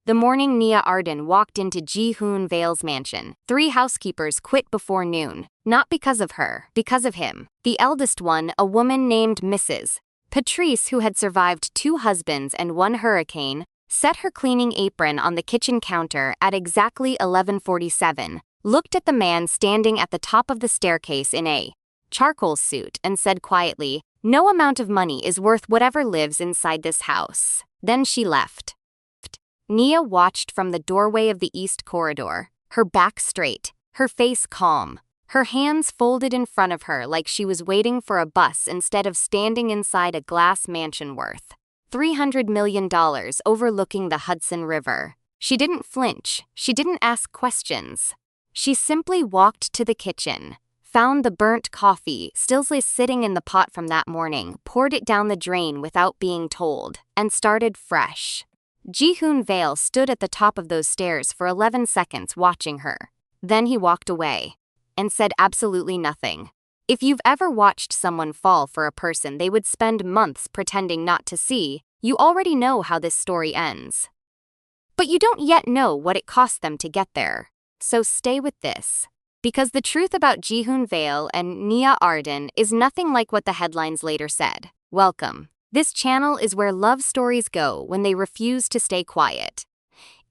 The morning Nia Arden walked into Jihoon Vale's mansion, 3 housekeepers quit before noon. Not because of her, because of him. The eldest one, a woman named Mrs. Patrice, who had survived 2 husbands and 1 hurricane, set her cleaning apron on the kitchen counter at exactly 11:47, looked at the man standing at the top of the staircase in a charcoal suit and said quietly, "No amount of money is worth whatever lives inside this house." Then she left. Nia watched from the doorway of the east corridor, her back straight, her face calm, her hands folded in front of her like she was waiting for a bus instead of standing inside a glass mansion worth $300 million overlooking the Hudson River. She didn't flinch, she didn't ask questions. She simply walked to the kitchen, found the burnt coffee still sitting in the pot from that morning, poured it down the drain without being told, and started fresh. Jihoon Vale stood at the top of those stairs for 11 seconds watching her. Then he walked away and said absolutely nothing. If you've ever watched someone fall for a person they would spend months pretending not to see, you already know how this story ends. But you don't yet know what it cost them to get there. So stay with this. Because the truth about Jihoon Vale and Nia Arden is nothing like what the headlines later said. Welcome. This channel is where love stories go when they refuse to stay quiet.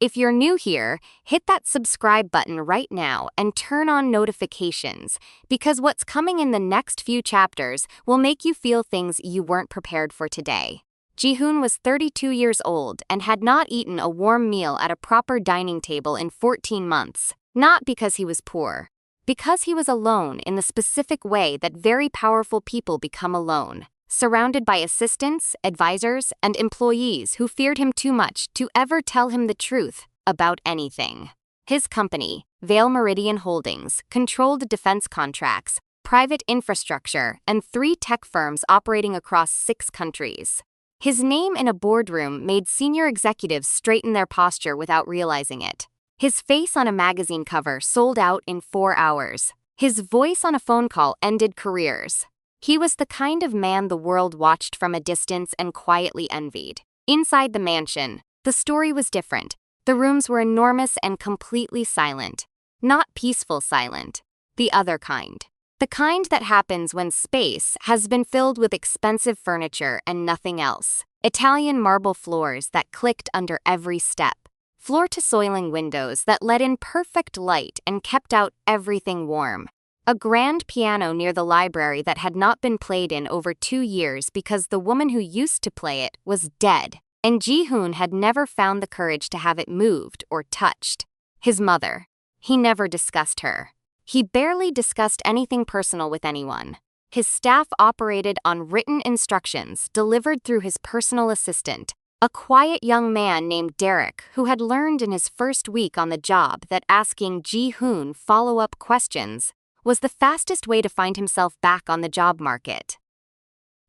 If you're new here, hit that subscribe button right now and turn on notifications, because what's coming in the next few chapters will make you feel things you weren't prepared for today. Jihoon was 32 years old and had not eaten a warm meal at a proper dining table in 14 months, not because he was poor, because he was alone in the specific way that very powerful people become alone. Surrounded by assistants, advisors, and employees who feared him too much to ever tell him the truth about anything. His company, Vale Meridian Holdings, controlled defense contracts, private infrastructure, and 3 tech firms operating across 6 countries. His name in a boardroom made senior executives straighten their posture without realizing it. His face on a magazine cover sold out in 4 hours. His voice on a phone call ended careers. He was the kind of man the world watched from a distance and quietly envied. Inside the mansion, the story was different. The rooms were enormous and completely silent. Not peaceful silent. The other kind. The kind that happens when space has been filled with expensive furniture and nothing else. Italian marble floors that clicked under every step. Floor-to-ceiling windows that let in perfect light and kept out everything warm. A grand piano near the library that had not been played in over 2 years because the woman who used to play it was dead, and Jihoon had never found the courage to have it moved or touched. His mother. He never discussed her. He barely discussed anything personal with anyone. His staff operated on written instructions delivered through his personal assistant, a quiet young man named Derek who had learned in his first week on the job that asking Jihoon follow-up questions was the fastest way to find himself back on the job market.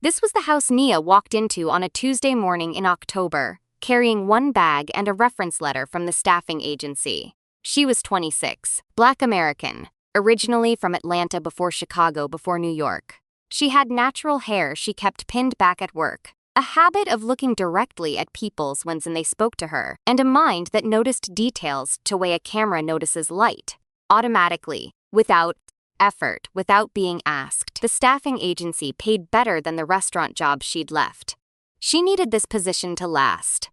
This was the house Nia walked into on a Tuesday morning in October, carrying 1 bag and a reference letter from the staffing agency. She was 26, Black American, originally from Atlanta before Chicago before New York. She had natural hair she kept pinned back at work, a habit of looking directly at people when they spoke to her, and a mind that noticed details the way a camera notices light, automatically, without effort, without being asked. The staffing agency paid better than the restaurant job she'd left. She needed this position to last.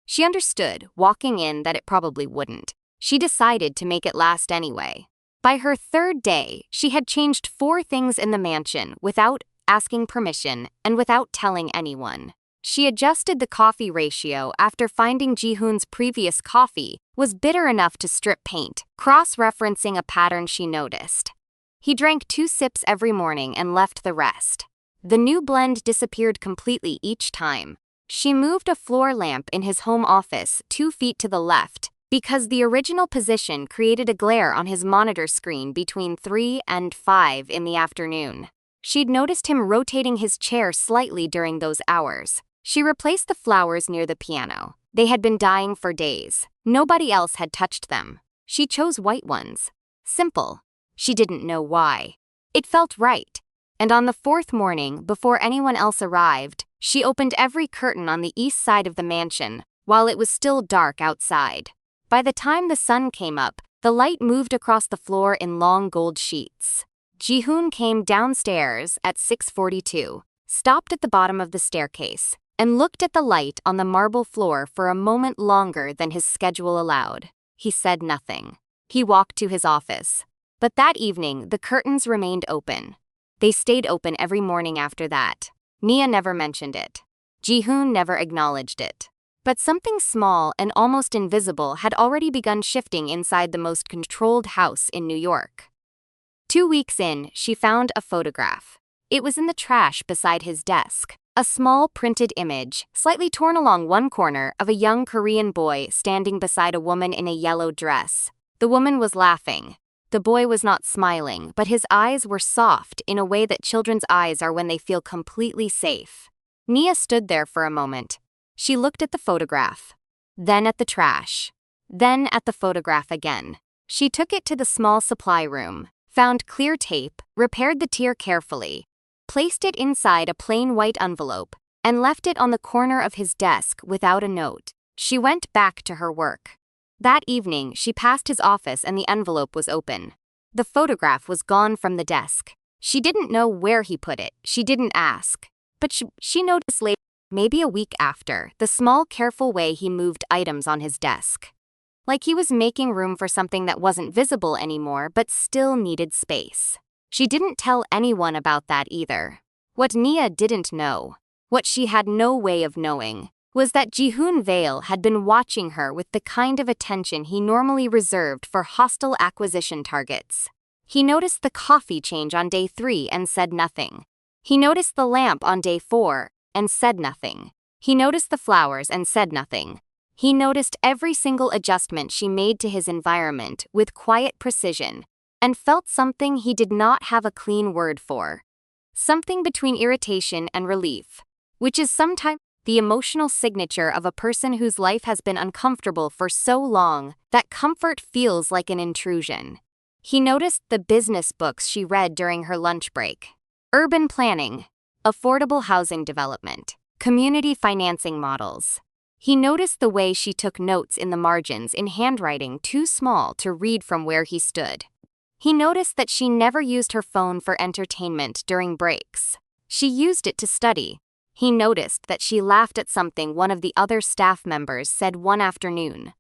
She understood, walking in, that it probably wouldn't. She decided to make it last anyway. By her 3rd day, she had changed 4 things in the mansion without asking permission and without telling anyone. She adjusted the coffee ratio after finding Jihoon's previous coffee was bitter enough to strip paint, cross-referencing a pattern she noticed. He drank 2 sips every morning and left the rest. The new blend disappeared completely each time. She moved a floor lamp in his home office 2 feet to the left because the original position created a glare on his monitor screen between 3 and 5 in the afternoon. She'd noticed him rotating his chair slightly during those hours. She replaced the flowers near the piano. They had been dying for days. Nobody else had touched them. She chose white ones. Simple. She didn't know why. It felt right. And on the 4th morning, before anyone else arrived, she opened every curtain on the east side of the mansion, while it was still dark outside. By the time the sun came up, the light moved across the floor in long gold sheets. Jihoon came downstairs at 6:42, stopped at the bottom of the staircase, and looked at the light on the marble floor for a moment longer than his schedule allowed. He said nothing. He walked to his office. But that evening, the curtains remained open. They stayed open every morning after that. Nia never mentioned it. Jihoon never acknowledged it. But something small and almost invisible had already begun shifting inside the most controlled house in New York. 2 weeks in, she found a photograph. It was in the trash beside his desk. A small printed image, slightly torn along one corner, of a young Korean boy standing beside a woman in a yellow dress. The woman was laughing. The boy was not smiling, but his eyes were soft in a way that children's eyes are when they feel completely safe. Nia stood there for a moment. She looked at the photograph, then at the trash, then at the photograph again. She took it to the small supply room, found clear tape, repaired the tear carefully, placed it inside a plain white envelope, and left it on the corner of his desk without a note. She went back to her work. That evening, she passed his office and the envelope was open. The photograph was gone from the desk. She didn't know where he put it. She didn't ask. But she noticed later, maybe a week after, the small, careful way he moved items on his desk. Like he was making room for something that wasn't visible anymore but still needed space. She didn't tell anyone about that either. What Nia didn't know, what she had no way of knowing, was that Jihoon Vale had been watching her with the kind of attention he normally reserved for hostile acquisition targets. He noticed the coffee change on day 3 and said nothing. He noticed the lamp on day 4 and said nothing. He noticed the flowers and said nothing. He noticed every single adjustment she made to his environment with quiet precision and felt something he did not have a clean word for. Something between irritation and relief, which is sometimes the emotional signature of a person whose life has been uncomfortable for so long that comfort feels like an intrusion. He noticed the business books she read during her lunch break. Urban planning, affordable housing development, community financing models. He noticed the way she took notes in the margins in handwriting too small to read from where he stood. He noticed that she never used her phone for entertainment during breaks. She used it to study. He noticed that she laughed at something one of the other staff members said one afternoon.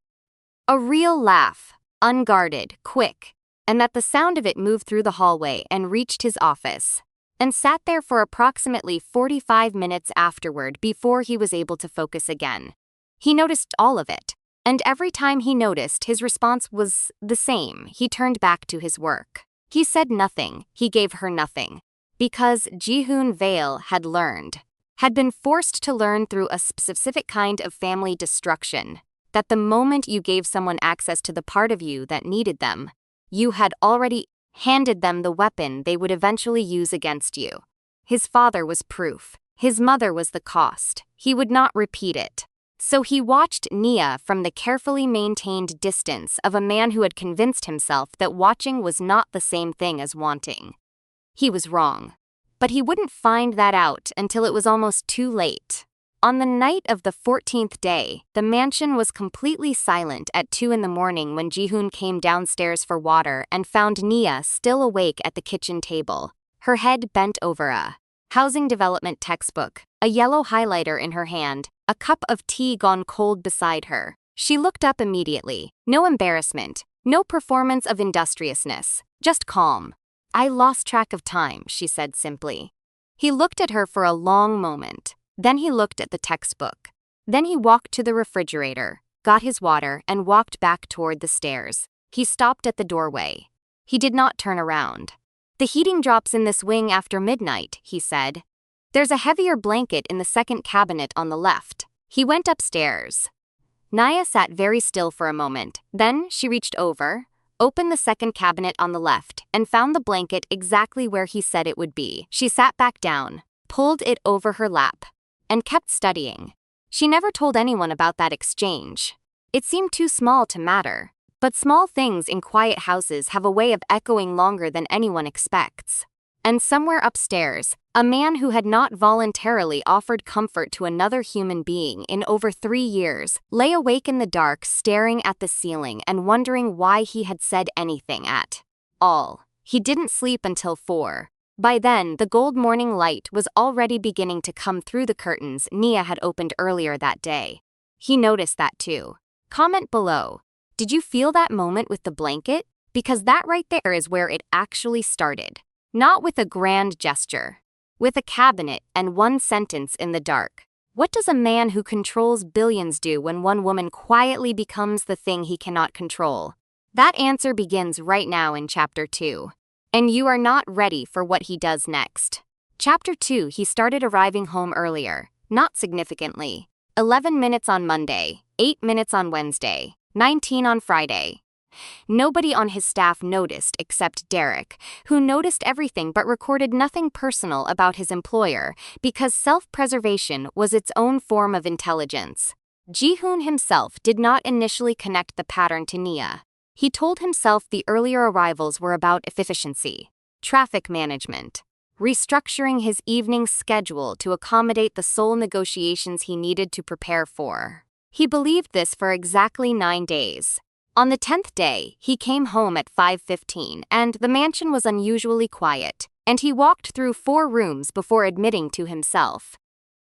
A real laugh, unguarded, quick, and that the sound of it moved through the hallway and reached his office, and sat there for approximately 45 minutes afterward before he was able to focus again. He noticed all of it, and every time he noticed, his response was the same. He turned back to his work. He said nothing, he gave her nothing, because Jihoon Vale had been forced to learn through a specific kind of family destruction, that the moment you gave someone access to the part of you that needed them, you had already handed them the weapon they would eventually use against you. His father was proof. His mother was the cost. He would not repeat it. So he watched Nia from the carefully maintained distance of a man who had convinced himself that watching was not the same thing as wanting. He was wrong. But he wouldn't find that out until it was almost too late. On the night of the 14th day, the mansion was completely silent at 2 in the morning when Jihoon came downstairs for water and found Nia still awake at the kitchen table, her head bent over a housing development textbook, a yellow highlighter in her hand, a cup of tea gone cold beside her. She looked up immediately. No embarrassment, no performance of industriousness, just calm. I lost track of time, she said simply. He looked at her for a long moment. Then he looked at the textbook. Then he walked to the refrigerator, got his water, and walked back toward the stairs. He stopped at the doorway. He did not turn around. The heating drops in this wing after midnight, he said. There's a heavier blanket in the second cabinet on the left. He went upstairs. Nia sat very still for a moment. Then she reached over, opened the second cabinet on the left, and found the blanket exactly where he said it would be. She sat back down, pulled it over her lap, and kept studying. She never told anyone about that exchange. It seemed too small to matter, but small things in quiet houses have a way of echoing longer than anyone expects. And somewhere upstairs, a man who had not voluntarily offered comfort to another human being in over 3 years lay awake in the dark, staring at the ceiling and wondering why he had said anything at all. He didn't sleep until 4. By then, the gold morning light was already beginning to come through the curtains Nia had opened earlier that day. He noticed that too. Comment below. Did you feel that moment with the blanket? Because that right there is where it actually started. Not with a grand gesture. With a cabinet and one sentence in the dark. What does a man who controls billions do when one woman quietly becomes the thing he cannot control? That answer begins right now in Chapter 2. And you are not ready for what he does next. Chapter 2. He started arriving home earlier, not significantly. 11 minutes on Monday, 8 minutes on Wednesday, 19 on Friday. Nobody on his staff noticed except Derek, who noticed everything but recorded nothing personal about his employer because self-preservation was its own form of intelligence. Jihoon himself did not initially connect the pattern to Nia. He told himself the earlier arrivals were about efficiency, traffic management, restructuring his evening schedule to accommodate the sole negotiations he needed to prepare for. He believed this for exactly 9 days. On the 10th day, he came home at 5:15, and the mansion was unusually quiet, and he walked through 4 rooms before admitting to himself,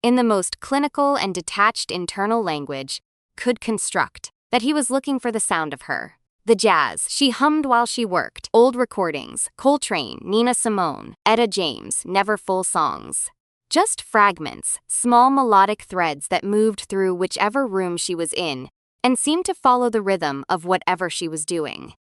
in the most clinical and detached internal language could construct, that he was looking for the sound of her. The jazz she hummed while she worked, old recordings, Coltrane, Nina Simone, Etta James, never full songs. Just fragments, small melodic threads that moved through whichever room she was in and seemed to follow the rhythm of whatever she was doing.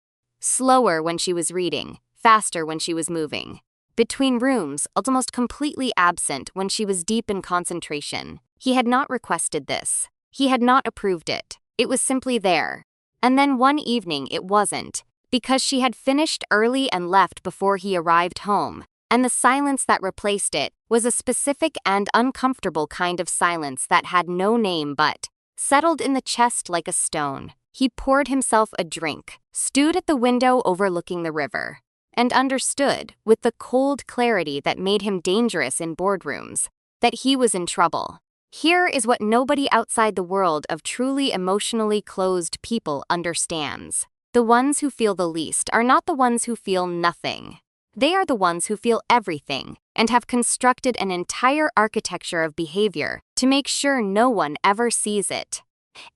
Slower when she was reading, faster when she was moving. Between rooms, almost completely absent when she was deep in concentration. He had not requested this. He had not approved it. It was simply there. And then one evening it wasn't, because she had finished early and left before he arrived home, and the silence that replaced it was a specific and uncomfortable kind of silence that had no name but settled in the chest like a stone. He poured himself a drink, stood at the window overlooking the river, and understood, with the cold clarity that made him dangerous in boardrooms, that he was in trouble. Here is what nobody outside the world of truly emotionally closed people understands. The ones who feel the least are not the ones who feel nothing. They are the ones who feel everything and have constructed an entire architecture of behavior to make sure no one ever sees it.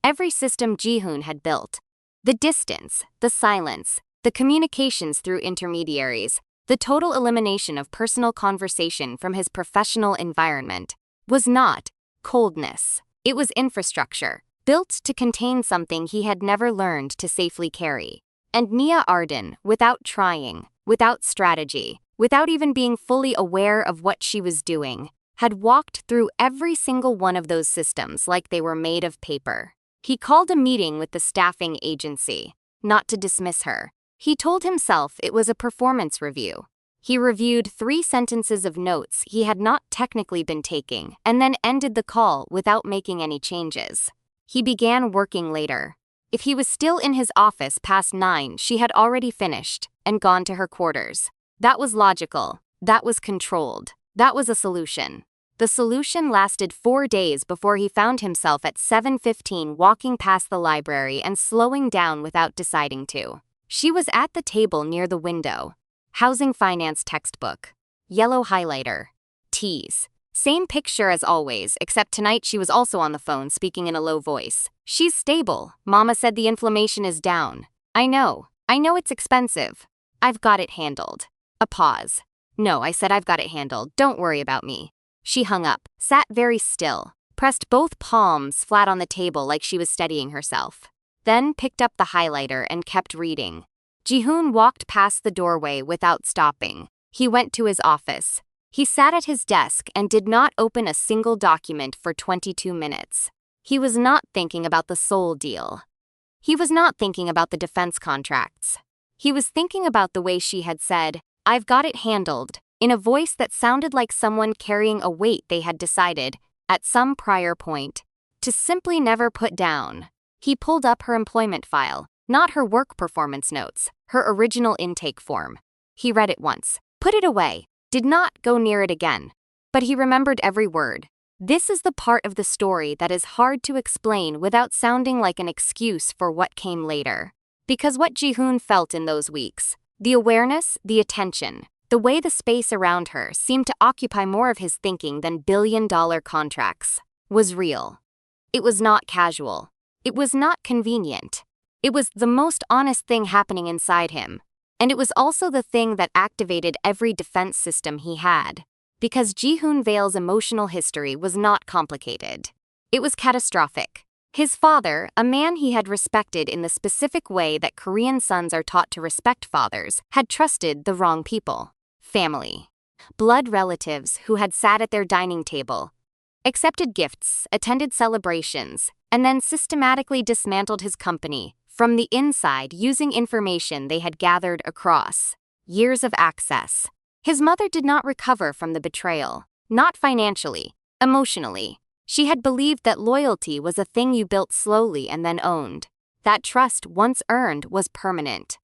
Every system Jihoon had built, the distance, the silence, the communications through intermediaries, the total elimination of personal conversation from his professional environment, was not coldness. It was infrastructure, built to contain something he had never learned to safely carry. And Nia Arden, without trying, without strategy, without even being fully aware of what she was doing, had walked through every single one of those systems like they were made of paper. He called a meeting with the staffing agency, not to dismiss her. He told himself it was a performance review. He reviewed 3 sentences of notes he had not technically been taking, and then ended the call without making any changes. He began working later. If he was still in his office past 9, she had already finished and gone to her quarters. That was logical. That was controlled. That was a solution. The solution lasted 4 days before he found himself at 7:15 walking past the library and slowing down without deciding to. She was at the table near the window. Housing finance textbook. Yellow highlighter. Tease. Same picture as always, except tonight she was also on the phone speaking in a low voice. She's stable. Mama said the inflammation is down. I know it's expensive. I've got it handled. A pause. No, I said I've got it handled. Don't worry about me. She hung up, sat very still, pressed both palms flat on the table like she was steadying herself. Then picked up the highlighter and kept reading. Jihoon walked past the doorway without stopping. He went to his office. He sat at his desk and did not open a single document for 22 minutes. He was not thinking about the Seoul deal. He was not thinking about the defense contracts. He was thinking about the way she had said, "I've got it handled," in a voice that sounded like someone carrying a weight they had decided, at some prior point, to simply never put down. He pulled up her employment file, not her work performance notes, her original intake form. He read it once. Put it away. did not go near it again. But he remembered every word. This is the part of the story that is hard to explain without sounding like an excuse for what came later. Because what Jihoon felt in those weeks, the awareness, the attention, the way the space around her seemed to occupy more of his thinking than billion-dollar contracts, was real. It was not casual. It was not convenient. It was the most honest thing happening inside him. And it was also the thing that activated every defense system he had. Because Jihoon Vale's emotional history was not complicated. It was catastrophic. His father, a man he had respected in the specific way that Korean sons are taught to respect fathers, had trusted the wrong people. Family. Blood relatives who had sat at their dining table, accepted gifts, attended celebrations, and then systematically dismantled his company from the inside using information they had gathered across years of access. His mother did not recover from the betrayal, not financially, emotionally. She had believed that loyalty was a thing you built slowly and then owned. That trust, once earned, was permanent.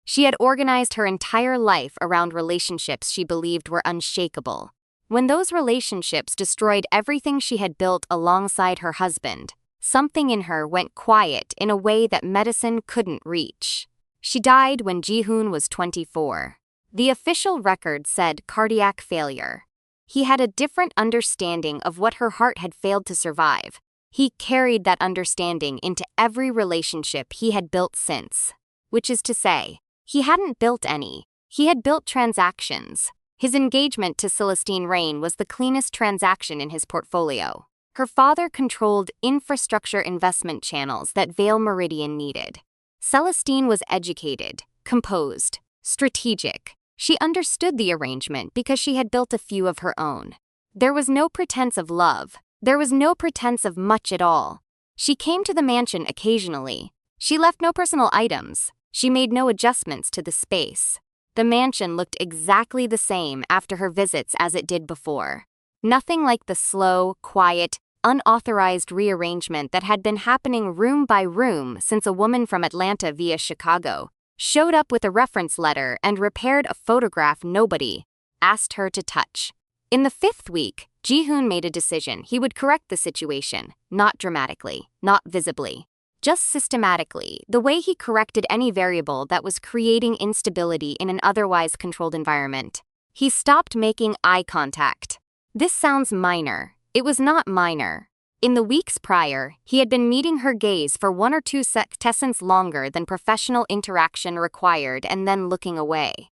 She had organized her entire life around relationships she believed were unshakable. When those relationships destroyed everything she had built alongside her husband, something in her went quiet in a way that medicine couldn't reach. She died when Jihoon was 24. The official record said cardiac failure. He had a different understanding of what her heart had failed to survive. He carried that understanding into every relationship he had built since. Which is to say, he hadn't built any. He had built transactions. His engagement to Celestine Rain was the cleanest transaction in his portfolio. Her father controlled infrastructure investment channels that Vale Meridian needed. Celestine was educated, composed, strategic. She understood the arrangement because she had built a few of her own. There was no pretense of love. There was no pretense of much at all. She came to the mansion occasionally. She left no personal items. She made no adjustments to the space. The mansion looked exactly the same after her visits as it did before. Nothing like the slow, quiet, unauthorized rearrangement that had been happening room by room since a woman from Atlanta via Chicago showed up with a reference letter and repaired a photograph nobody asked her to touch. In the 5th week, Jihoon made a decision he would correct the situation, not dramatically, not visibly, just systematically, the way he corrected any variable that was creating instability in an otherwise controlled environment. He stopped making eye contact. This sounds minor. It was not minor. In the weeks prior, he had been meeting her gaze for 1 or 2 seconds longer than professional interaction required and then looking away.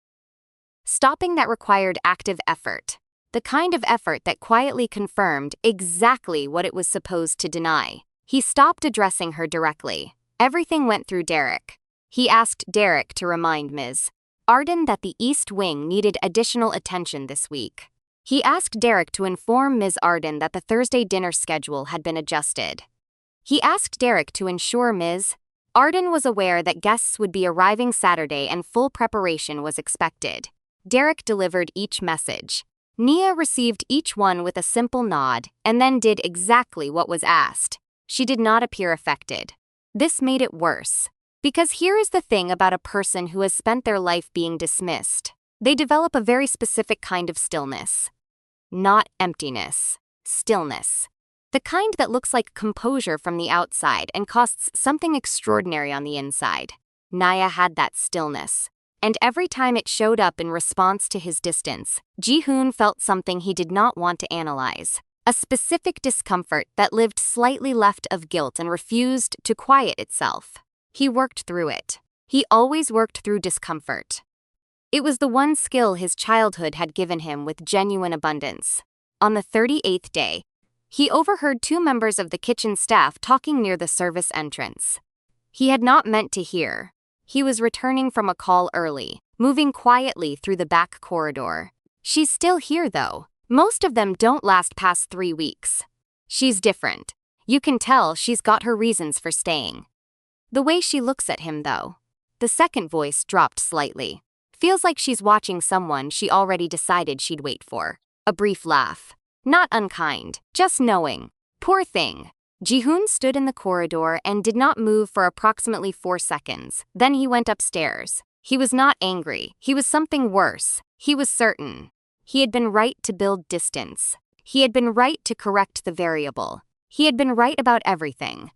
Stopping that required active effort. The kind of effort that quietly confirmed exactly what it was supposed to deny. He stopped addressing her directly. Everything went through Derek. He asked Derek to remind Ms. Arden that the East Wing needed additional attention this week. He asked Derek to inform Ms. Arden that the Thursday dinner schedule had been adjusted. He asked Derek to ensure Ms. Arden was aware that guests would be arriving Saturday and full preparation was expected. Derek delivered each message. Nia received each one with a simple nod and then did exactly what was asked. She did not appear affected. This made it worse. Because here is the thing about a person who has spent their life being dismissed. They develop a very specific kind of stillness. Not emptiness. Stillness. The kind that looks like composure from the outside and costs something extraordinary on the inside. Nia had that stillness. And every time it showed up in response to his distance, Jihoon felt something he did not want to analyze. A specific discomfort that lived slightly left of guilt and refused to quiet itself. He worked through it. He always worked through discomfort. It was the one skill his childhood had given him with genuine abundance. On the 38th day, he overheard 2 members of the kitchen staff talking near the service entrance. He had not meant to hear. He was returning from a call early, moving quietly through the back corridor. She's still here, though. Most of them don't last past 3 weeks. She's different. You can tell she's got her reasons for staying. The way she looks at him, though. The second voice dropped slightly. Feels like she's watching someone she already decided she'd wait for. A brief laugh. Not unkind, just knowing. Poor thing. Jihoon stood in the corridor and did not move for approximately 4 seconds. Then he went upstairs. He was not angry. He was something worse. He was certain. He had been right to build distance. He had been right to correct the variable. He had been right about everything.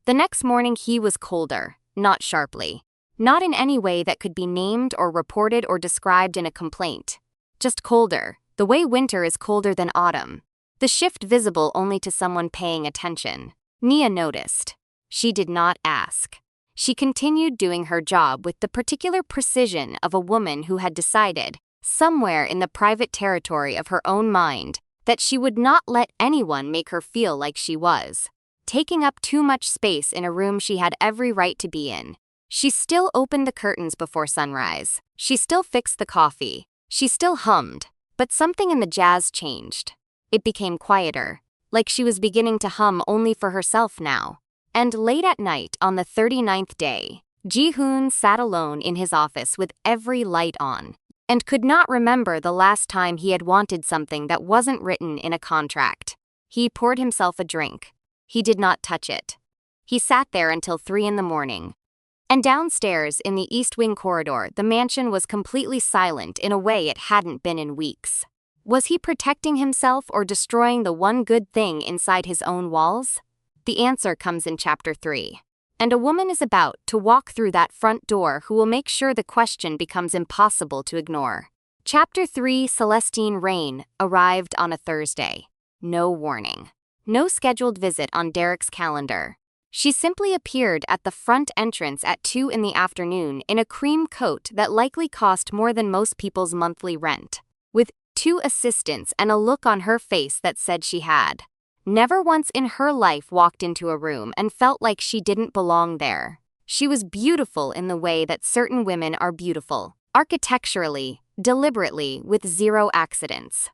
The next morning he was colder, not sharply. Not in any way that could be named or reported or described in a complaint. Just colder, the way winter is colder than autumn. The shift visible only to someone paying attention. Nia noticed. She did not ask. She continued doing her job with the particular precision of a woman who had decided, somewhere in the private territory of her own mind, that she would not let anyone make her feel like she was taking up too much space in a room she had every right to be in. She still opened the curtains before sunrise. She still fixed the coffee. She still hummed. But something in the jazz changed. It became quieter, like she was beginning to hum only for herself now. And late at night on the 39th day, Jihoon sat alone in his office with every light on, and could not remember the last time he had wanted something that wasn't written in a contract. He poured himself a drink. He did not touch it. He sat there until 3 in the morning. And downstairs in the East Wing corridor, the mansion was completely silent in a way it hadn't been in weeks. Was he protecting himself or destroying the one good thing inside his own walls? The answer comes in Chapter 3. And a woman is about to walk through that front door who will make sure the question becomes impossible to ignore. Chapter 3. Celestine Rain arrived on a Thursday. No warning. No scheduled visit on Derek's calendar. She simply appeared at the front entrance at 2 in the afternoon in a cream coat that likely cost more than most people's monthly rent, with 2 assistants and a look on her face that said she had never once in her life walked into a room and felt like she didn't belong there. She was beautiful in the way that certain women are beautiful, architecturally, deliberately, with 0 accidents.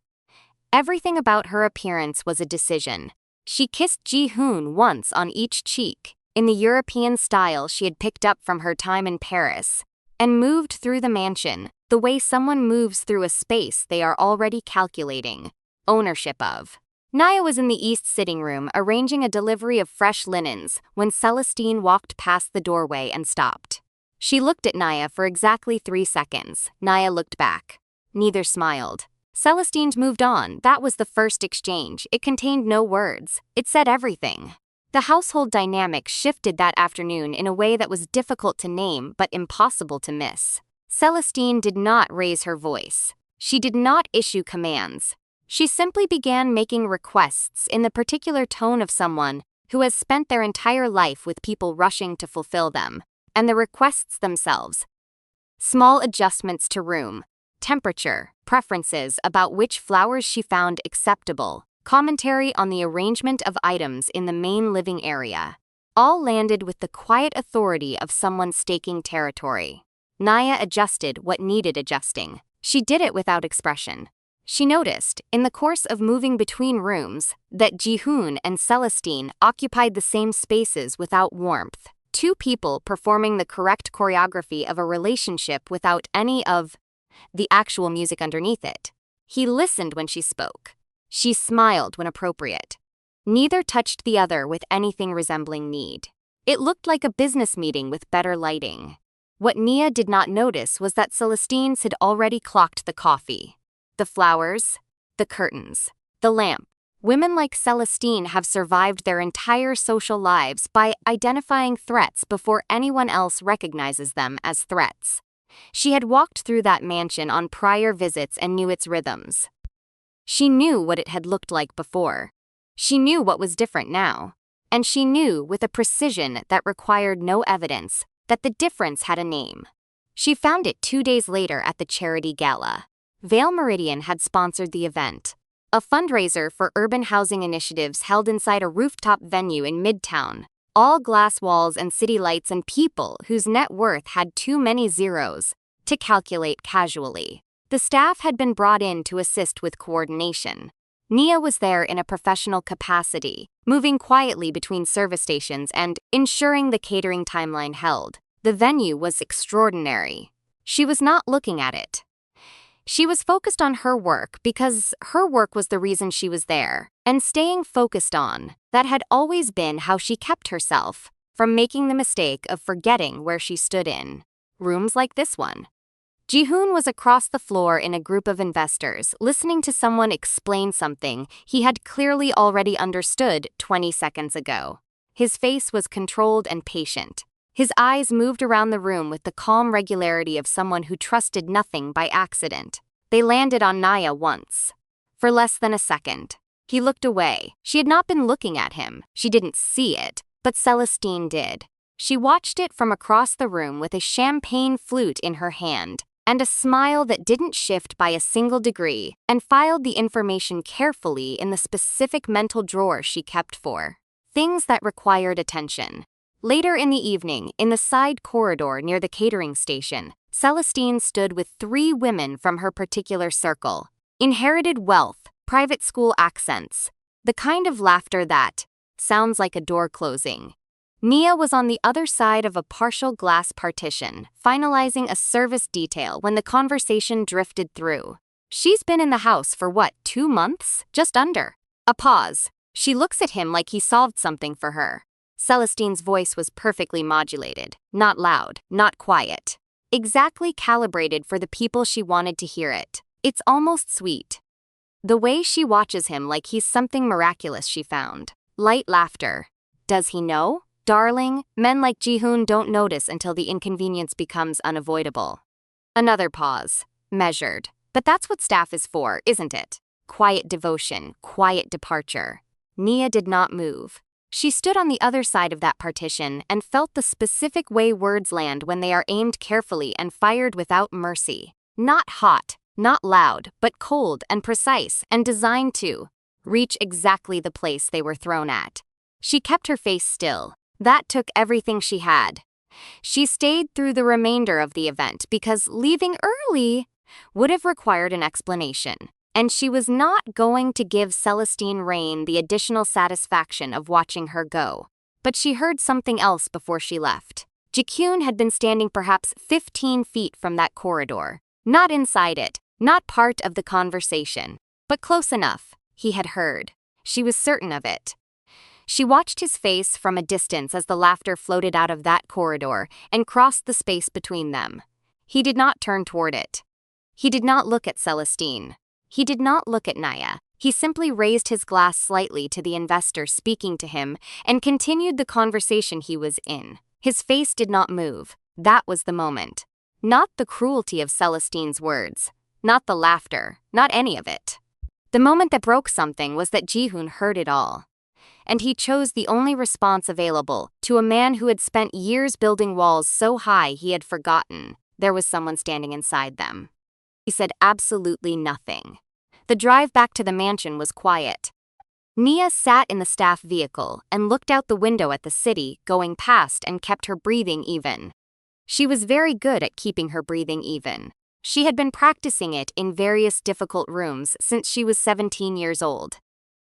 Everything about her appearance was a decision. She kissed Jihoon once on each cheek, in the European style she had picked up from her time in Paris, and moved through the mansion, the way someone moves through a space they are already calculating ownership of. Nia was in the east sitting room arranging a delivery of fresh linens when Celestine walked past the doorway and stopped. She looked at Nia for exactly 3 seconds. Nia looked back. Neither smiled. Celestine moved on. That was the first exchange. It contained no words. It said everything. The household dynamic shifted that afternoon in a way that was difficult to name but impossible to miss. Celestine did not raise her voice. She did not issue commands. She simply began making requests in the particular tone of someone who has spent their entire life with people rushing to fulfill them, and the requests themselves. Small adjustments to room, temperature, preferences about which flowers she found acceptable, commentary on the arrangement of items in the main living area. All landed with the quiet authority of someone staking territory. Nia adjusted what needed adjusting. She did it without expression. She noticed, in the course of moving between rooms, that Jihoon and Celestine occupied the same spaces without warmth. 2 people performing the correct choreography of a relationship without any of the actual music underneath it. He listened when she spoke. She smiled when appropriate. Neither touched the other with anything resembling need. It looked like a business meeting with better lighting. What Nia did not notice was that Celestine's had already clocked the coffee, the flowers, the curtains, the lamp. Women like Celestine have survived their entire social lives by identifying threats before anyone else recognizes them as threats. She had walked through that mansion on prior visits and knew its rhythms. She knew what it had looked like before. She knew what was different now. And she knew, with a precision that required no evidence, that the difference had a name. She found it 2 days later at the charity gala. Vale Meridian had sponsored the event, a fundraiser for urban housing initiatives held inside a rooftop venue in Midtown. All glass walls and city lights and people whose net worth had too many zeros to calculate casually. The staff had been brought in to assist with coordination. Nia was there in a professional capacity, moving quietly between service stations and ensuring the catering timeline held. The venue was extraordinary. She was not looking at it. She was focused on her work because her work was the reason she was there, and staying focused on that had always been how she kept herself from making the mistake of forgetting where she stood in rooms like this one. Jihoon was across the floor in a group of investors, listening to someone explain something he had clearly already understood 20 seconds ago. His face was controlled and patient. His eyes moved around the room with the calm regularity of someone who trusted nothing by accident. They landed on Nia once. For less than a second. He looked away. She had not been looking at him. She didn't see it, but Celestine did. She watched it from across the room with a champagne flute in her hand, and a smile that didn't shift by a single degree, and filed the information carefully in the specific mental drawer she kept for things that required attention. Later in the evening, in the side corridor near the catering station, Celestine stood with 3 women from her particular circle. Inherited wealth, private school accents, the kind of laughter that sounds like a door closing. Nia was on the other side of a partial glass partition, finalizing a service detail when the conversation drifted through. She's been in the house for 2 months? Just under. A pause. She looks at him like he solved something for her. Celestine's voice was perfectly modulated, not loud, not quiet. Exactly calibrated for the people she wanted to hear it. It's almost sweet. The way she watches him like he's something miraculous she found. Light laughter. Does he know? Darling, men like Jihoon don't notice until the inconvenience becomes unavoidable. Another pause. Measured. But that's what staff is for, isn't it? Quiet devotion, quiet departure. Nia did not move. She stood on the other side of that partition and felt the specific way words land when they are aimed carefully and fired without mercy. Not hot, not loud, but cold and precise and designed to reach exactly the place they were thrown at. She kept her face still. That took everything she had. She stayed through the remainder of the event because leaving early would have required an explanation, and she was not going to give Celestine Rain the additional satisfaction of watching her go. But she heard something else before she left. Jihoon had been standing perhaps 15 feet from that corridor, not inside it, not part of the conversation, but close enough. He had heard. She was certain of it. She watched his face from a distance as the laughter floated out of that corridor and crossed the space between them. He did not turn toward it. He did not look at Celestine. He did not look at Nia. He simply raised his glass slightly to the investor speaking to him and continued the conversation he was in. His face did not move. That was the moment. Not the cruelty of Celestine's words. Not the laughter. Not any of it. The moment that broke something was that Jihoon heard it all. And he chose the only response available to a man who had spent years building walls so high he had forgotten there was someone standing inside them. He said absolutely nothing. The drive back to the mansion was quiet. Nia sat in the staff vehicle and looked out the window at the city going past and kept her breathing even. She was very good at keeping her breathing even. She had been practicing it in various difficult rooms since she was 17 years old.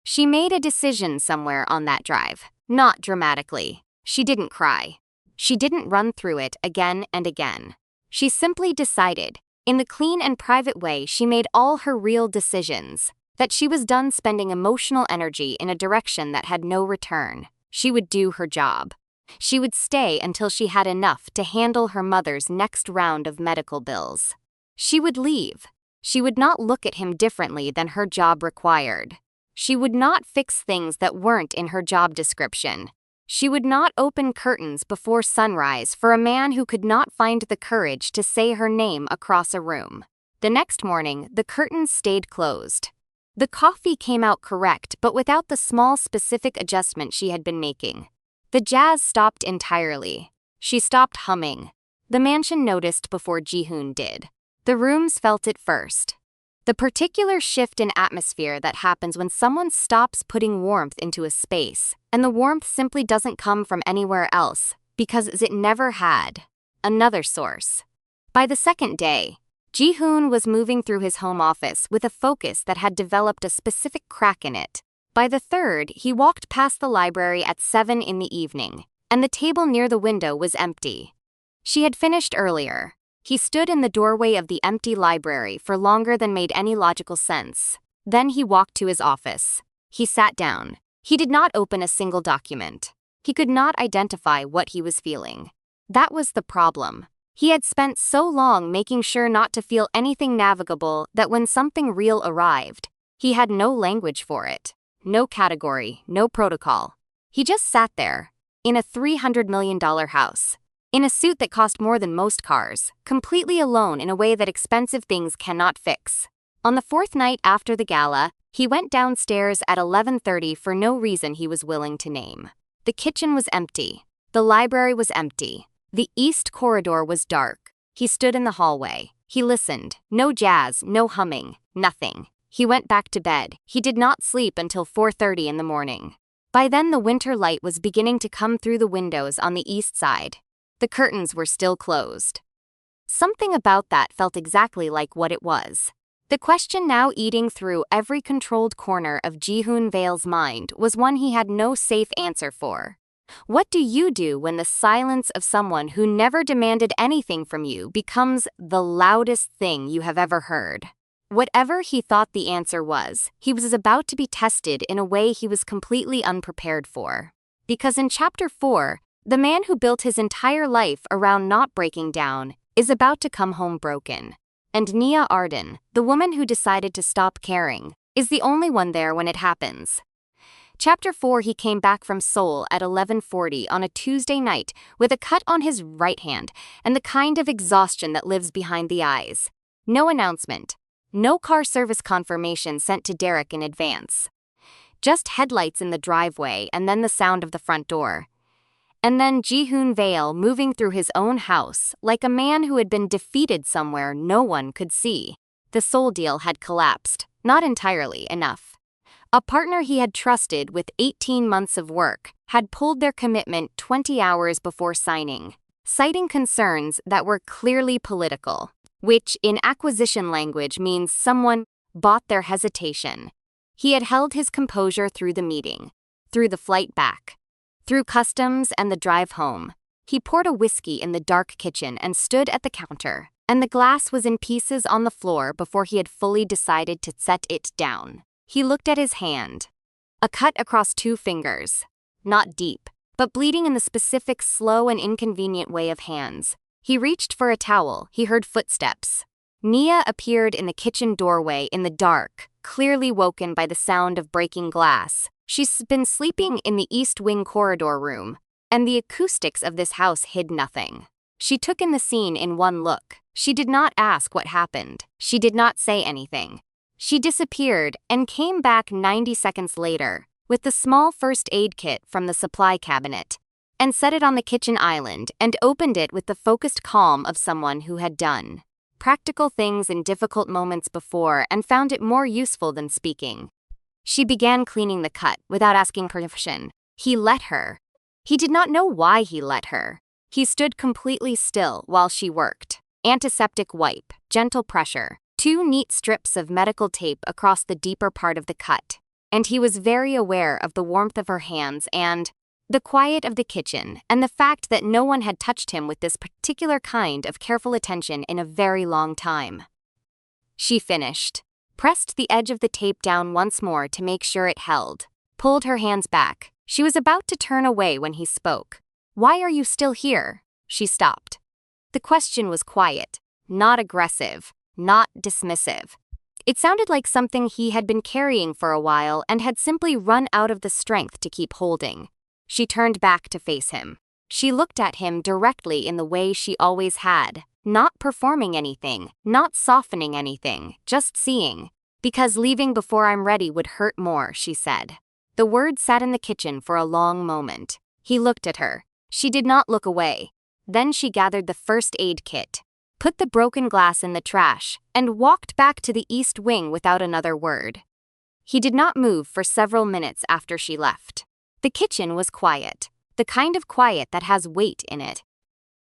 She made a decision somewhere on that drive, not dramatically. She didn't cry. She didn't run through it again and again. She simply decided, in the clean and private way she made all her real decisions, that she was done spending emotional energy in a direction that had no return. She would do her job. She would stay until she had enough to handle her mother's next round of medical bills. She would leave. She would not look at him differently than her job required. She would not fix things that weren't in her job description. She would not open curtains before sunrise for a man who could not find the courage to say her name across a room. The next morning, the curtains stayed closed. The coffee came out correct but without the small specific adjustment she had been making. The jazz stopped entirely. She stopped humming. The mansion noticed before Jihoon did. The rooms felt it first. The particular shift in atmosphere that happens when someone stops putting warmth into a space, and the warmth simply doesn't come from anywhere else, because it never had another source. By the second day, Jihoon was moving through his home office with a focus that had developed a specific crack in it. By the third, he walked past the library at 7 in the evening, and the table near the window was empty. She had finished earlier. He stood in the doorway of the empty library for longer than made any logical sense. Then he walked to his office. He sat down. He did not open a single document. He could not identify what he was feeling. That was the problem. He had spent so long making sure not to feel anything navigable that when something real arrived, he had no language for it, no category, no protocol. He just sat there, in a $300 million house, in a suit that cost more than most cars, completely alone in a way that expensive things cannot fix. On the fourth night after the gala, he went downstairs at 11:30 for no reason he was willing to name. The kitchen was empty. The library was empty. The east corridor was dark. He stood in the hallway. He listened. No jazz, no humming, nothing. He went back to bed. He did not sleep until 4:30 in the morning. By then the winter light was beginning to come through the windows on the east side. The curtains were still closed. Something about that felt exactly like what it was. The question now eating through every controlled corner of Jihoon Vale's mind was one he had no safe answer for. What do you do when the silence of someone who never demanded anything from you becomes the loudest thing you have ever heard? Whatever he thought the answer was, he was about to be tested in a way he was completely unprepared for. Because in Chapter 4, the man who built his entire life around not breaking down is about to come home broken. And Nia Arden, the woman who decided to stop caring, is the only one there when it happens. Chapter 4. He came back from Seoul at 11:40 on a Tuesday night with a cut on his right hand and the kind of exhaustion that lives behind the eyes. No announcement. No car service confirmation sent to Derek in advance. Just headlights in the driveway and then the sound of the front door. And then Jihoon Vale moving through his own house like a man who had been defeated somewhere no one could see. The Seoul deal had collapsed, not entirely enough. A partner he had trusted with 18 months of work had pulled their commitment 20 hours before signing, citing concerns that were clearly political, which in acquisition language means someone bought their hesitation. He had held his composure through the meeting, through the flight back, through customs and the drive home. He poured a whiskey in the dark kitchen and stood at the counter, and the glass was in pieces on the floor before he had fully decided to set it down. He looked at his hand. A cut across 2 fingers. Not deep, but bleeding in the specific slow and inconvenient way of hands. He reached for a towel. He heard footsteps. Nia appeared in the kitchen doorway in the dark, clearly woken by the sound of breaking glass. She's been sleeping in the East Wing corridor room, and the acoustics of this house hid nothing. She took in the scene in one look. She did not ask what happened. She did not say anything. She disappeared and came back 90 seconds later with the small first aid kit from the supply cabinet and set it on the kitchen island and opened it with the focused calm of someone who had done practical things in difficult moments before and found it more useful than speaking. She began cleaning the cut without asking permission. He let her. He did not know why he let her. He stood completely still while she worked. Antiseptic wipe, gentle pressure, 2 neat strips of medical tape across the deeper part of the cut. And he was very aware of the warmth of her hands and the quiet of the kitchen and the fact that no one had touched him with this particular kind of careful attention in a very long time. She finished, pressed the edge of the tape down once more to make sure it held, pulled her hands back. She was about to turn away when he spoke. "Why are you still here?" She stopped. The question was quiet, not aggressive, not dismissive. It sounded like something he had been carrying for a while and had simply run out of the strength to keep holding. She turned back to face him. She looked at him directly in the way she always had, not performing anything, not softening anything, just seeing. "Because leaving before I'm ready would hurt more," she said. The words sat in the kitchen for a long moment. He looked at her. She did not look away. Then she gathered the first aid kit, put the broken glass in the trash, and walked back to the East Wing without another word. He did not move for several minutes after she left. The kitchen was quiet, the kind of quiet that has weight in it.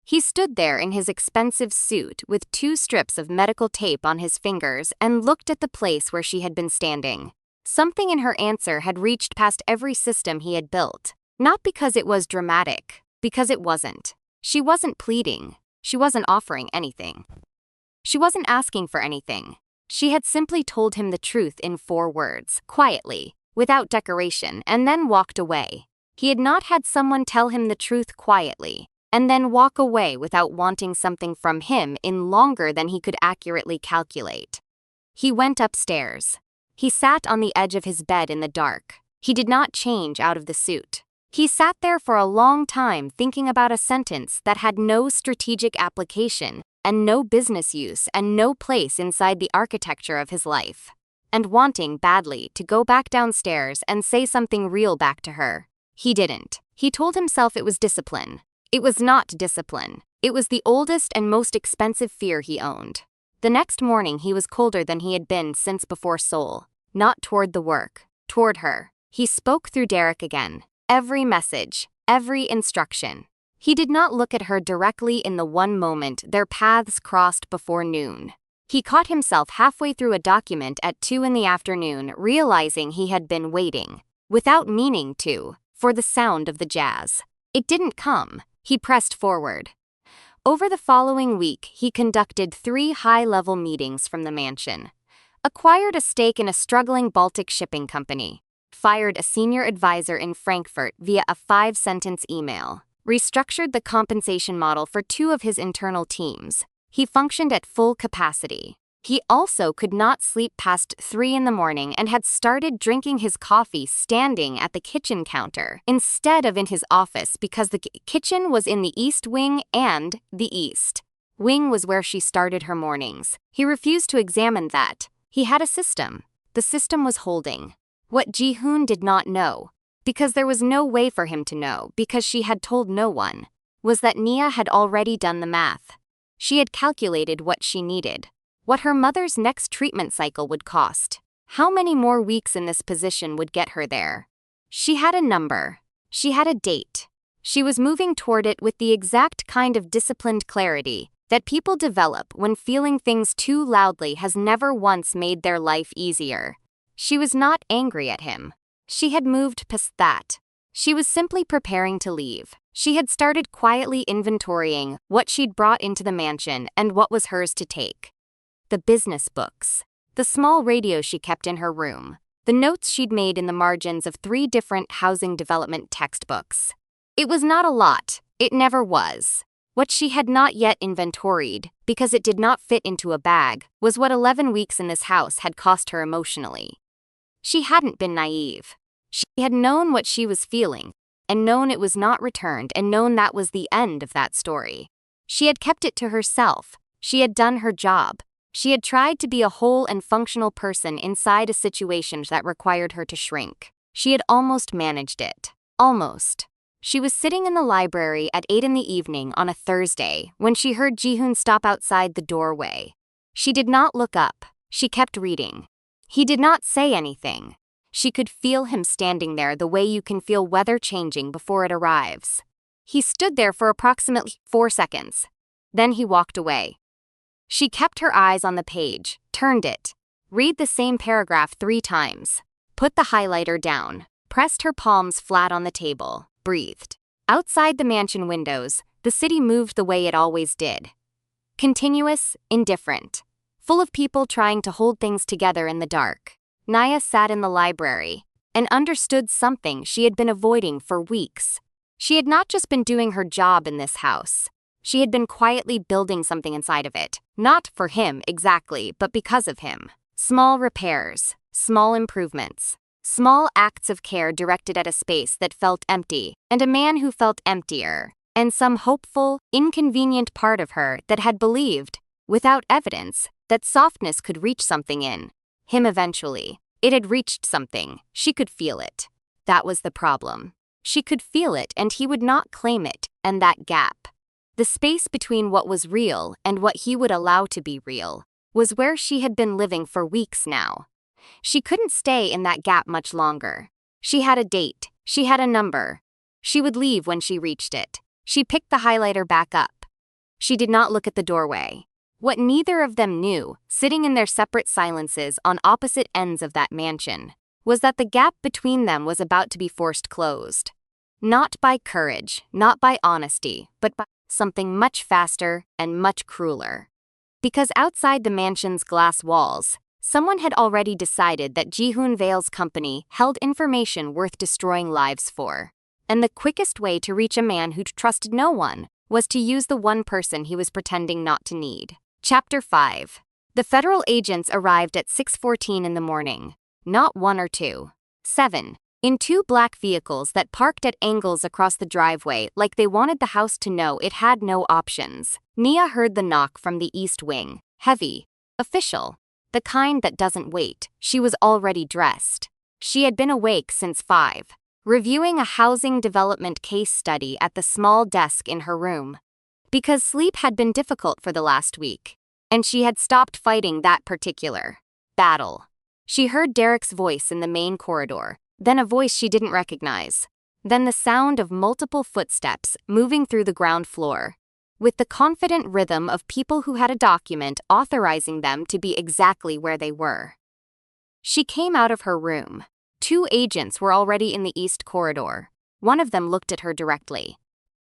He stood there in his expensive suit with 2 strips of medical tape on his fingers and looked at the place where she had been standing. Something in her answer had reached past every system he had built. Not because it was dramatic, because it wasn't. She wasn't pleading. She wasn't offering anything. She wasn't asking for anything. She had simply told him the truth in 4 words, quietly, without decoration, and then walked away. He had not had someone tell him the truth quietly. and then walk away without wanting something from him in longer than he could accurately calculate. He went upstairs. He sat on the edge of his bed in the dark. He did not change out of the suit. He sat there for a long time thinking about a sentence that had no strategic application and no business use and no place inside the architecture of his life. And wanting badly to go back downstairs and say something real back to her. He didn't. He told himself it was discipline. It was not discipline. It was the oldest and most expensive fear he owned. The next morning he was colder than he had been since before Seoul. Not toward the work. Toward her. He spoke through Derek again. Every message. Every instruction. He did not look at her directly in the one moment their paths crossed before noon. He caught himself halfway through a document at 2 in the afternoon, realizing he had been waiting, without meaning to, for the sound of the jazz. It didn't come. He pressed forward. Over the following week, he conducted 3 high-level meetings from the mansion, acquired a stake in a struggling Baltic shipping company, fired a senior advisor in Frankfurt via a 5-sentence email, restructured the compensation model for 2 of his internal teams. He functioned at full capacity. He also could not sleep past 3 in the morning and had started drinking his coffee standing at the kitchen counter instead of in his office because the kitchen was in the East Wing and the East Wing was where she started her mornings. He refused to examine that. He had a system. The system was holding. What Jihoon did not know, because there was no way for him to know because she had told no one, was that Nia had already done the math. She had calculated what she needed. What her mother's next treatment cycle would cost. How many more weeks in this position would get her there? She had a number. She had a date. She was moving toward it with the exact kind of disciplined clarity that people develop when feeling things too loudly has never once made their life easier. She was not angry at him. She had moved past that. She was simply preparing to leave. She had started quietly inventorying what she'd brought into the mansion and what was hers to take. The business books. The small radio she kept in her room. The notes she'd made in the margins of 3 different housing development textbooks. It was not a lot. It never was. What she had not yet inventoried, because it did not fit into a bag, was what 11 weeks in this house had cost her emotionally. She hadn't been naive. She had known what she was feeling, and known it was not returned, and known that was the end of that story. She had kept it to herself. She had done her job. She had tried to be a whole and functional person inside a situation that required her to shrink. She had almost managed it. Almost. She was sitting in the library at 8 in the evening on a Thursday when she heard Jihoon stop outside the doorway. She did not look up. She kept reading. He did not say anything. She could feel him standing there the way you can feel weather changing before it arrives. He stood there for approximately 4 seconds. Then he walked away. She kept her eyes on the page, turned it, read the same paragraph 3 times, put the highlighter down, pressed her palms flat on the table, breathed. Outside the mansion windows, the city moved the way it always did. Continuous, indifferent, full of people trying to hold things together in the dark. Nia sat in the library and understood something she had been avoiding for weeks. She had not just been doing her job in this house. She had been quietly building something inside of it, not for him exactly, but because of him. Small repairs, small improvements, small acts of care directed at a space that felt empty, and a man who felt emptier, and some hopeful, inconvenient part of her that had believed, without evidence, that softness could reach something in him eventually. It had reached something. She could feel it. That was the problem. She could feel it and he would not claim it, and that gap. The space between what was real and what he would allow to be real was where she had been living for weeks now. She couldn't stay in that gap much longer. She had a date. She had a number. She would leave when she reached it. She picked the highlighter back up. She did not look at the doorway. What neither of them knew, sitting in their separate silences on opposite ends of that mansion, was that the gap between them was about to be forced closed. Not by courage, not by honesty, but by something much faster and much crueler. Because outside the mansion's glass walls, someone had already decided that Jihoon Vale's company held information worth destroying lives for. And the quickest way to reach a man who trusted no one was to use the one person he was pretending not to need. Chapter 5. The federal agents arrived at 6:14 in the morning. Not 1 or 2. 7. In 2 black vehicles that parked at angles across the driveway like they wanted the house to know it had no options. Nia heard the knock from the east wing. Heavy. Official. The kind that doesn't wait. She was already dressed. She had been awake since 5. Reviewing a housing development case study at the small desk in her room. Because sleep had been difficult for the last week, and she had stopped fighting that particular battle. She heard Derek's voice in the main corridor, then a voice she didn't recognize, then the sound of multiple footsteps moving through the ground floor, with the confident rhythm of people who had a document authorizing them to be exactly where they were. She came out of her room. 2 agents were already in the east corridor. One of them looked at her directly.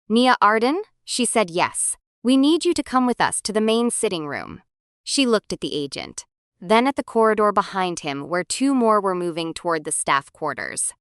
"Nia Arden?" She said yes. "We need you to come with us to the main sitting room." She looked at the agent, then at the corridor behind him where 2 more were moving toward the staff quarters.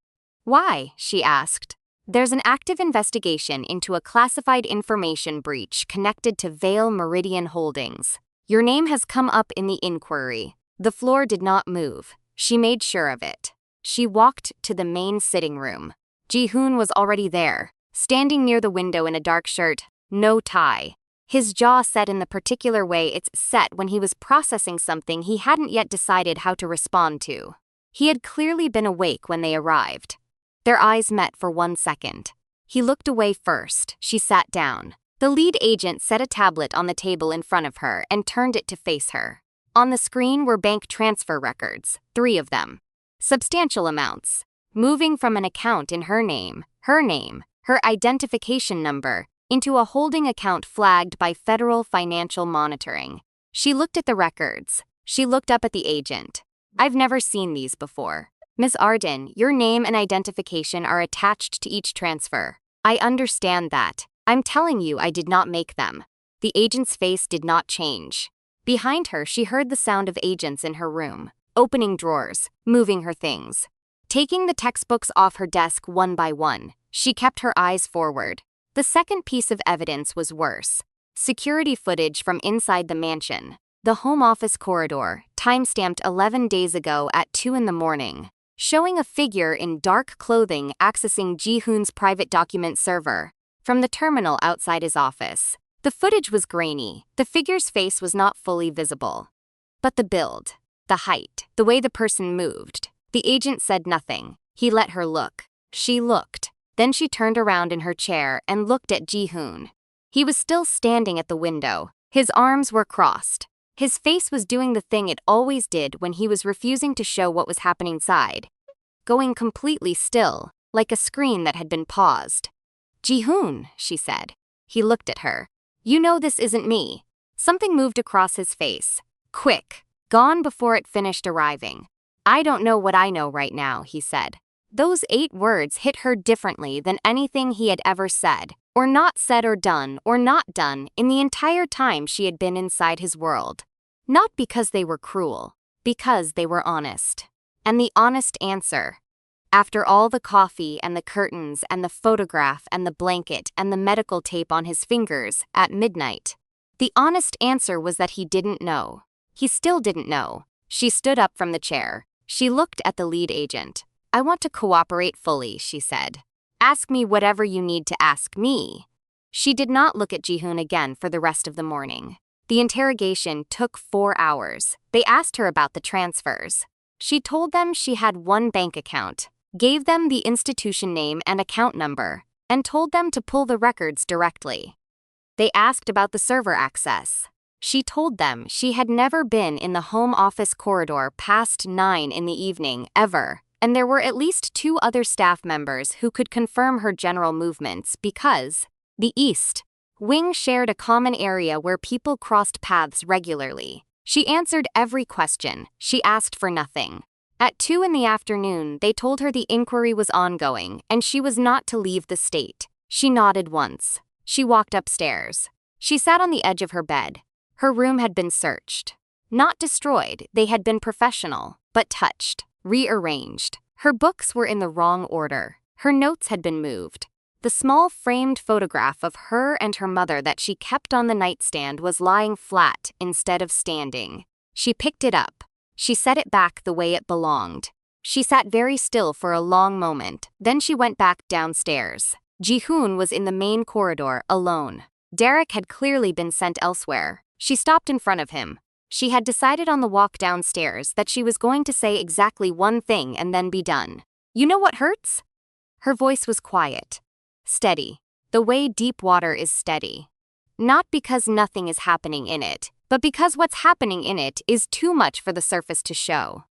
"Why?" she asked. "There's an active investigation into a classified information breach connected to Vale Meridian Holdings. Your name has come up in the inquiry." The floor did not move. She made sure of it. She walked to the main sitting room. Jihoon was already there, standing near the window in a dark shirt, no tie. His jaw set in the particular way it's set when he was processing something he hadn't yet decided how to respond to. He had clearly been awake when they arrived. Their eyes met for 1 second. He looked away first. She sat down. The lead agent set a tablet on the table in front of her and turned it to face her. On the screen were bank transfer records, 3 of them. Substantial amounts, moving from an account in her name, her identification number, into a holding account flagged by Federal Financial Monitoring. She looked at the records. She looked up at the agent. "I've never seen these before. Ms. Arden, your name and identification are attached to each transfer. I understand that. I'm telling you I did not make them." The agent's face did not change. Behind her, she heard the sound of agents in her room, opening drawers, moving her things. Taking the textbooks off her desk one by one, she kept her eyes forward. The second piece of evidence was worse. Security footage from inside the mansion. The home office corridor, timestamped 11 days ago at 2 in the morning, showing a figure in dark clothing accessing Jihoon's private document server from the terminal outside his office. The footage was grainy. The figure's face was not fully visible. But the build, the height, the way the person moved. The agent said nothing. He let her look. She looked. Then she turned around in her chair and looked at Jihoon. He was still standing at the window. His arms were crossed. His face was doing the thing it always did when he was refusing to show what was happening inside. Going completely still, like a screen that had been paused. "Jihoon," she said. He looked at her. "You know this isn't me." Something moved across his face. Quick. Gone before it finished arriving. "I don't know what I know right now," he said. Those 8 words hit her differently than anything he had ever said or not done in the entire time she had been inside his world. Not because they were cruel, because they were honest. And the honest answer, after all the coffee and the curtains and the photograph and the blanket and the medical tape on his fingers at midnight, the honest answer was that he didn't know. He still didn't know. She stood up from the chair. She looked at the lead agent. "I want to cooperate fully," she said. "Ask me whatever you need to ask me." She did not look at Jihoon again for the rest of the morning. The interrogation took 4 hours. They asked her about the transfers. She told them she had 1 bank account, gave them the institution name and account number, and told them to pull the records directly. They asked about the server access. She told them she had never been in the home office corridor past 9 in the evening, ever, and there were at least 2 other staff members who could confirm her general movements because the East Wing shared a common area where people crossed paths regularly. She answered every question. She asked for nothing. At 2 in the afternoon, they told her the inquiry was ongoing and she was not to leave the state. She nodded once. She walked upstairs. She sat on the edge of her bed. Her room had been searched. Not destroyed, they had been professional, but touched, rearranged. Her books were in the wrong order. Her notes had been moved. The small framed photograph of her and her mother that she kept on the nightstand was lying flat instead of standing. She picked it up. She set it back the way it belonged. She sat very still for a long moment, then she went back downstairs. Jihoon was in the main corridor, alone. Derek had clearly been sent elsewhere. She stopped in front of him. She had decided on the walk downstairs that she was going to say exactly one thing and then be done. "You know what hurts?" Her voice was quiet. Steady. The way deep water is steady. Not because nothing is happening in it, but because what's happening in it is too much for the surface to show.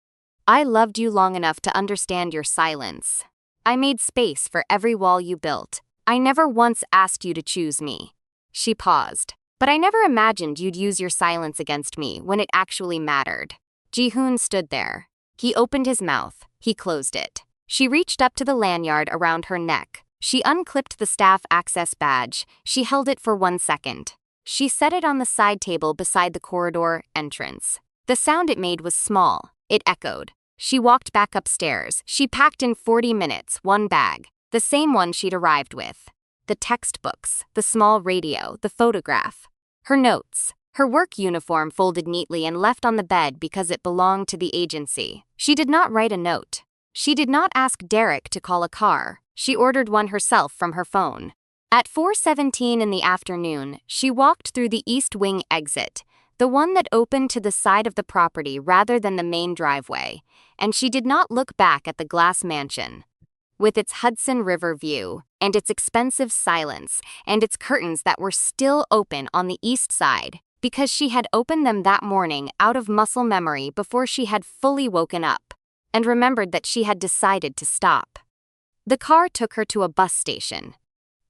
"I loved you long enough to understand your silence. I made space for every wall you built. I never once asked you to choose me." She paused. "But I never imagined you'd use your silence against me when it actually mattered." Jihoon stood there. He opened his mouth. He closed it. She reached up to the lanyard around her neck. She unclipped the staff access badge. She held it for 1 second. She set it on the side table beside the corridor entrance. The sound it made was small. It echoed. She walked back upstairs. She packed in 40 minutes, 1 bag, the same one she'd arrived with. The textbooks, the small radio, the photograph. Her notes. Her work uniform folded neatly and left on the bed because it belonged to the agency. She did not write a note. She did not ask Derek to call a car. She ordered one herself from her phone. At 4:17 in the afternoon, she walked through the East Wing exit, the one that opened to the side of the property rather than the main driveway, and she did not look back at the glass mansion. With its Hudson River view, and its expensive silence, and its curtains that were still open on the east side, because she had opened them that morning out of muscle memory before she had fully woken up, and remembered that she had decided to stop. The car took her to a bus station.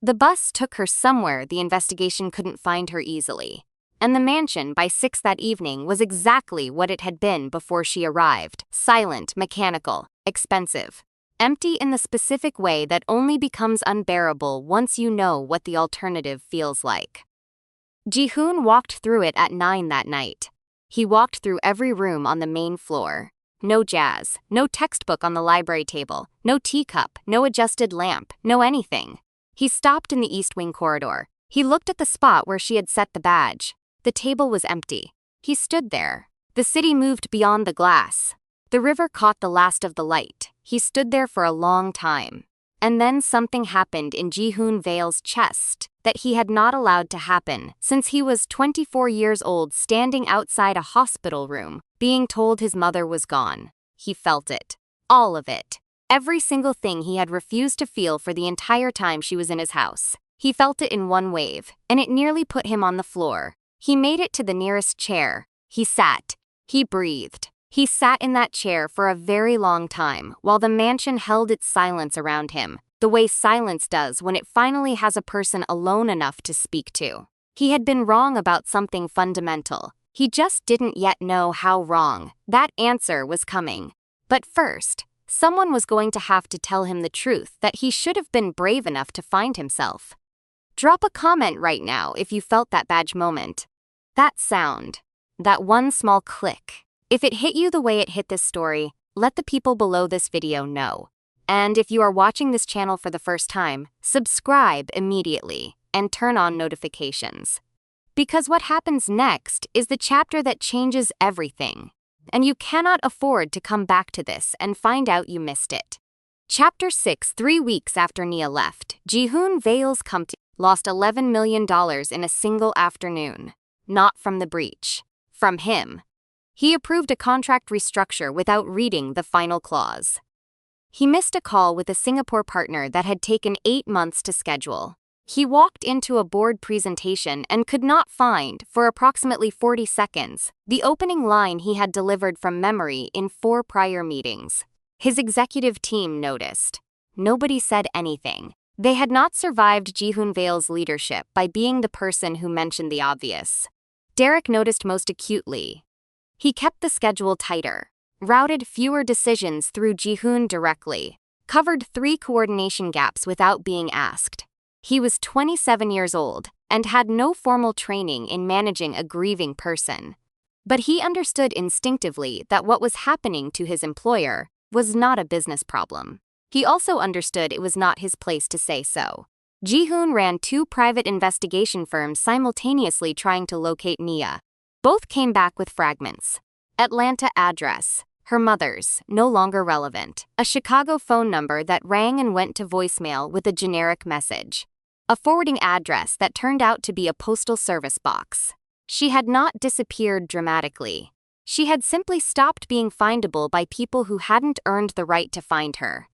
The bus took her somewhere the investigation couldn't find her easily. And the mansion by 6 that evening was exactly what it had been before she arrived. Silent, mechanical, expensive. Empty in the specific way that only becomes unbearable once you know what the alternative feels like. Jihoon walked through it at 9 that night. He walked through every room on the main floor. No jazz, no textbook on the library table, no teacup, no adjusted lamp, no anything. He stopped in the East Wing corridor. He looked at the spot where she had set the badge. The table was empty. He stood there. The city moved beyond the glass. The river caught the last of the light. He stood there for a long time. And then something happened in Jihoon Vale's chest that he had not allowed to happen since he was 24 years old, standing outside a hospital room, being told his mother was gone. He felt it. All of it. Every single thing he had refused to feel for the entire time she was in his house. He felt it in one wave, and it nearly put him on the floor. He made it to the nearest chair. He sat. He breathed. He sat in that chair for a very long time while the mansion held its silence around him, the way silence does when it finally has a person alone enough to speak to. He had been wrong about something fundamental. He just didn't yet know how wrong. That answer was coming. But first, someone was going to have to tell him the truth that he should have been brave enough to find himself. Drop a comment right now if you felt that badge moment. That sound. That one small click. If it hit you the way it hit this story, let the people below this video know. And if you are watching this channel for the first time, subscribe immediately and turn on notifications. Because what happens next is the chapter that changes everything. And you cannot afford to come back to this and find out you missed it. Chapter 6. 3 weeks after Nia left, Jihoon Vale's company lost $11 million in a single afternoon. Not from the breach. From him. He approved a contract restructure without reading the final clause. He missed a call with a Singapore partner that had taken 8 months to schedule. He walked into a board presentation and could not find, for approximately 40 seconds, the opening line he had delivered from memory in 4 prior meetings. His executive team noticed. Nobody said anything. They had not survived Jihoon Vale's leadership by being the person who mentioned the obvious. Derek noticed most acutely. He kept the schedule tighter, routed fewer decisions through Jihoon directly, covered 3 coordination gaps without being asked. He was 27 years old and had no formal training in managing a grieving person. But he understood instinctively that what was happening to his employer was not a business problem. He also understood it was not his place to say so. Jihoon ran 2 private investigation firms simultaneously trying to locate Nia. Both came back with fragments. Atlanta address, her mother's, no longer relevant. A Chicago phone number that rang and went to voicemail with a generic message. A forwarding address that turned out to be a postal service box. She had not disappeared dramatically. She had simply stopped being findable by people who hadn't earned the right to find her.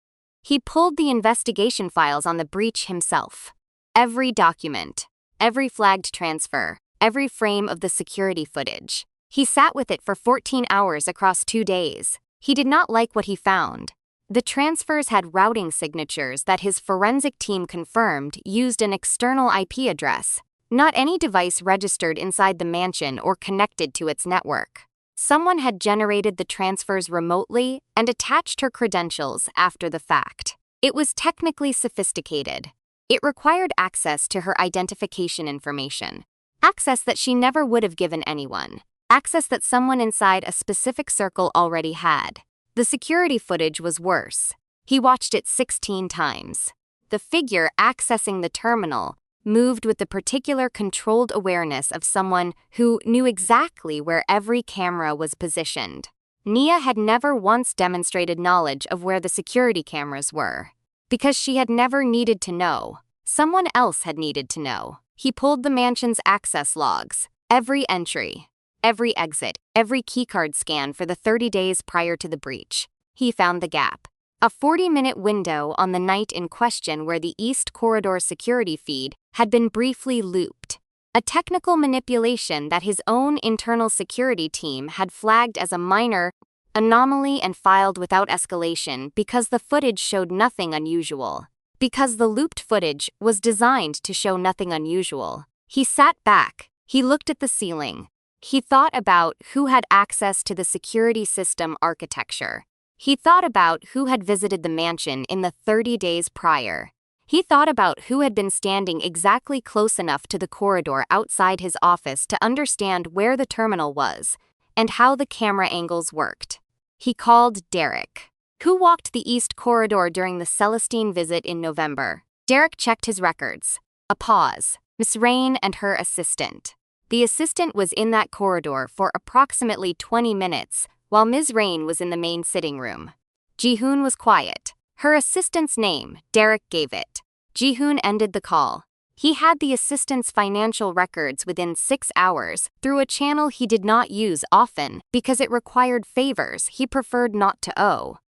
He pulled the investigation files on the breach himself. Every document, every flagged transfer, every frame of the security footage. He sat with it for 14 hours across 2 days. He did not like what he found. The transfers had routing signatures that his forensic team confirmed used an external IP address, not any device registered inside the mansion or connected to its network. Someone had generated the transfers remotely and attached her credentials after the fact. It was technically sophisticated. It required access to her identification information. Access that she never would have given anyone. Access that someone inside a specific circle already had. The security footage was worse. He watched it 16 times. The figure accessing the terminal moved with the particular controlled awareness of someone who knew exactly where every camera was positioned. Nia had never once demonstrated knowledge of where the security cameras were. Because she had never needed to know. Someone else had needed to know. He pulled the mansion's access logs, every entry, every exit, every keycard scan for the 30 days prior to the breach. He found the gap. A 40-minute window on the night in question where the East Corridor security feed had been briefly looped. A technical manipulation that his own internal security team had flagged as a minor anomaly and filed without escalation because the footage showed nothing unusual. Because the looped footage was designed to show nothing unusual. He sat back. He looked at the ceiling. He thought about who had access to the security system architecture. He thought about who had visited the mansion in the 30 days prior. He thought about who had been standing exactly close enough to the corridor outside his office to understand where the terminal was and how the camera angles worked. He called Derek, who walked the East Corridor during the Celestine visit in November. Derek checked his records. A pause. Miss Rain and her assistant. The assistant was in that corridor for approximately 20 minutes, while Ms. Rain was in the main sitting room. Jihoon was quiet. Her assistant's name, Derek gave it. Jihoon ended the call. He had the assistant's financial records within 6 hours through a channel he did not use often because it required favors he preferred not to owe.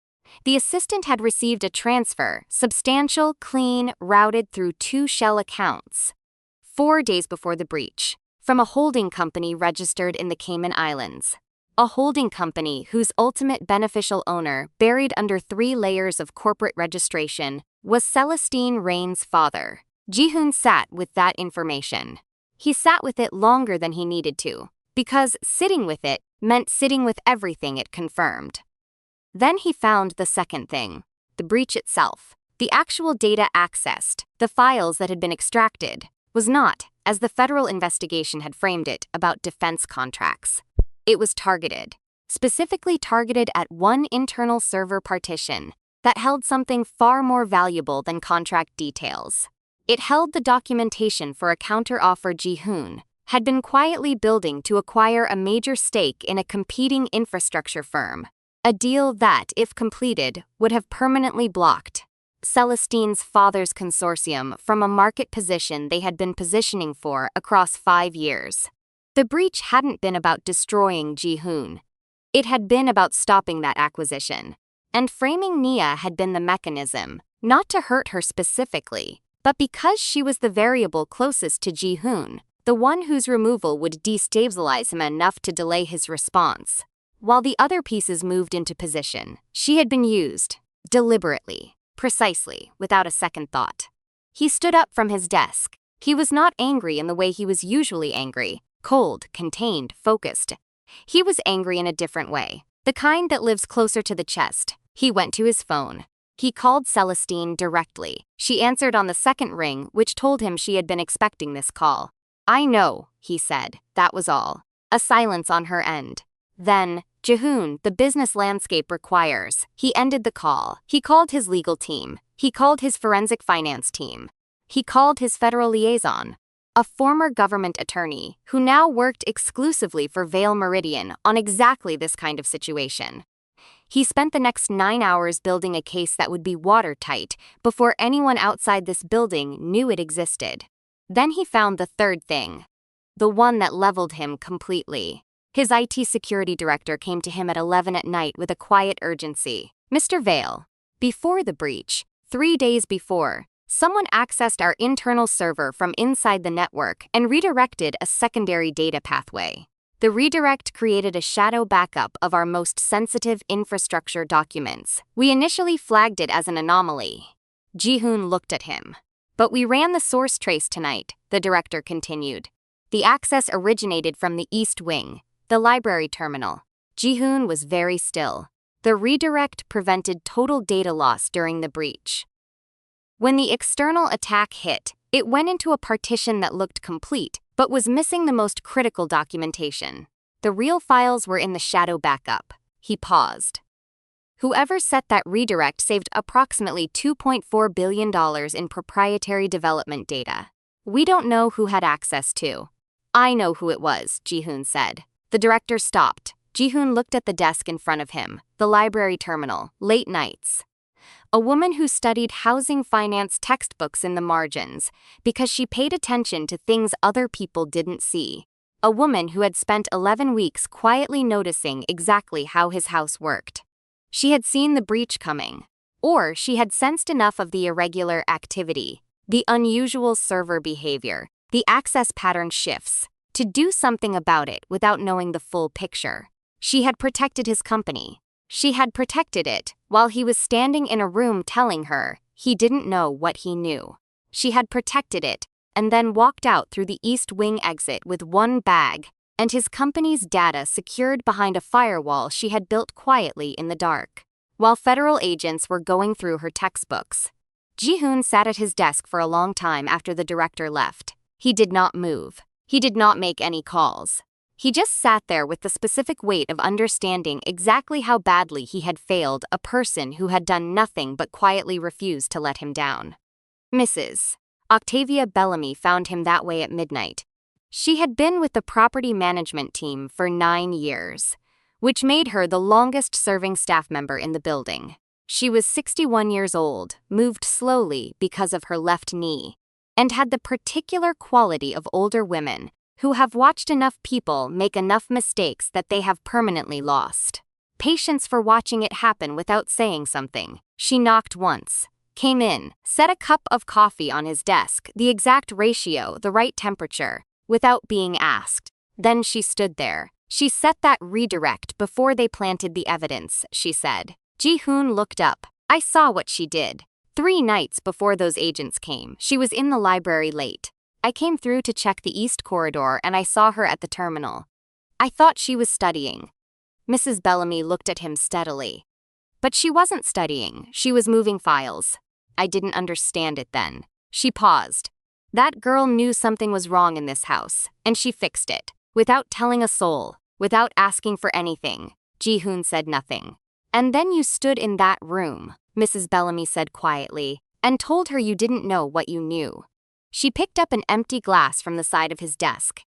The assistant had received a transfer, substantial, clean, routed through 2 shell accounts. 4 days before the breach, from a holding company registered in the Cayman Islands. A holding company whose ultimate beneficial owner, buried under 3 layers of corporate registration, was Celestine Rain's father. Jihoon sat with that information. He sat with it longer than he needed to, because sitting with it meant sitting with everything it confirmed. Then he found the second thing, the breach itself. The actual data accessed, the files that had been extracted, was not, as the federal investigation had framed it, about defense contracts. It was targeted, specifically targeted at one internal server partition that held something far more valuable than contract details. It held the documentation for a counteroffer Jihoon had been quietly building to acquire a major stake in a competing infrastructure firm, a deal that, if completed, would have permanently blocked Celestine's father's consortium from a market position they had been positioning for across 5 years. The breach hadn't been about destroying Jihoon. It had been about stopping that acquisition. And framing Nia had been the mechanism, not to hurt her specifically, but because she was the variable closest to Jihoon, the one whose removal would destabilize him enough to delay his response. While the other pieces moved into position, she had been used, deliberately, precisely, without a second thought. He stood up from his desk. He was not angry in the way he was usually angry. Cold, contained, focused. He was angry in a different way, the kind that lives closer to the chest. He went to his phone. He called Celestine directly. She answered on the second ring, which told him she had been expecting this call. "I know," he said. That was all. A silence on her end. Then, "Jihoon, the business landscape requires." He ended the call. He called his legal team. He called his forensic finance team. He called his federal liaison, a former government attorney who now worked exclusively for Vale Meridian on exactly this kind of situation. He spent the next 9 hours building a case that would be watertight before anyone outside this building knew it existed. Then he found the third thing, the one that leveled him completely. His IT security director came to him at 11 at night with a quiet urgency. "Mr. Vale, before the breach, 3 days before, someone accessed our internal server from inside the network and redirected a secondary data pathway. The redirect created a shadow backup of our most sensitive infrastructure documents. We initially flagged it as an anomaly." Jihoon looked at him. "But we ran the source trace tonight," the director continued. "The access originated from the East Wing, the library terminal." Jihoon was very still. The redirect prevented total data loss during the breach. When the external attack hit, it went into a partition that looked complete, but was missing the most critical documentation. The real files were in the shadow backup. He paused. "Whoever set that redirect saved approximately $2.4 billion in proprietary development data. We don't know who had access to." "I know who it was," Jihoon said. The director stopped. Jihoon looked at the desk in front of him, the library terminal, late nights. A woman who studied housing finance textbooks in the margins because she paid attention to things other people didn't see. A woman who had spent 11 weeks quietly noticing exactly how his house worked. She had seen the breach coming, or she had sensed enough of the irregular activity, the unusual server behavior, the access pattern shifts, to do something about it without knowing the full picture. She had protected his company. She had protected it while he was standing in a room telling her he didn't know what he knew. She had protected it and then walked out through the East Wing exit with one bag and his company's data secured behind a firewall she had built quietly in the dark. While federal agents were going through her textbooks, Jihoon sat at his desk for a long time after the director left. He did not move. He did not make any calls. He just sat there with the specific weight of understanding exactly how badly he had failed a person who had done nothing but quietly refuse to let him down. Mrs. Octavia Bellamy found him that way at midnight. She had been with the property management team for 9 years, which made her the longest-serving staff member in the building. She was 61 years old, moved slowly because of her left knee, and had the particular quality of older women who have watched enough people make enough mistakes that they have permanently lost patience for watching it happen without saying something. She knocked once, came in, set a cup of coffee on his desk, the exact ratio, the right temperature, without being asked. Then she stood there. She set that redirect before they planted the evidence, she said. Jihoon looked up. "I saw what she did. 3 nights before those agents came, she was in the library late. I came through to check the east corridor and I saw her at the terminal. I thought she was studying." Mrs. Bellamy looked at him steadily. "But she wasn't studying, she was moving files. I didn't understand it then." She paused. "That girl knew something was wrong in this house, and she fixed it, without telling a soul, without asking for anything." Jihoon said nothing. "And then you stood in that room," Mrs. Bellamy said quietly, "and told her you didn't know what you knew." She picked up an empty glass from the side of his desk.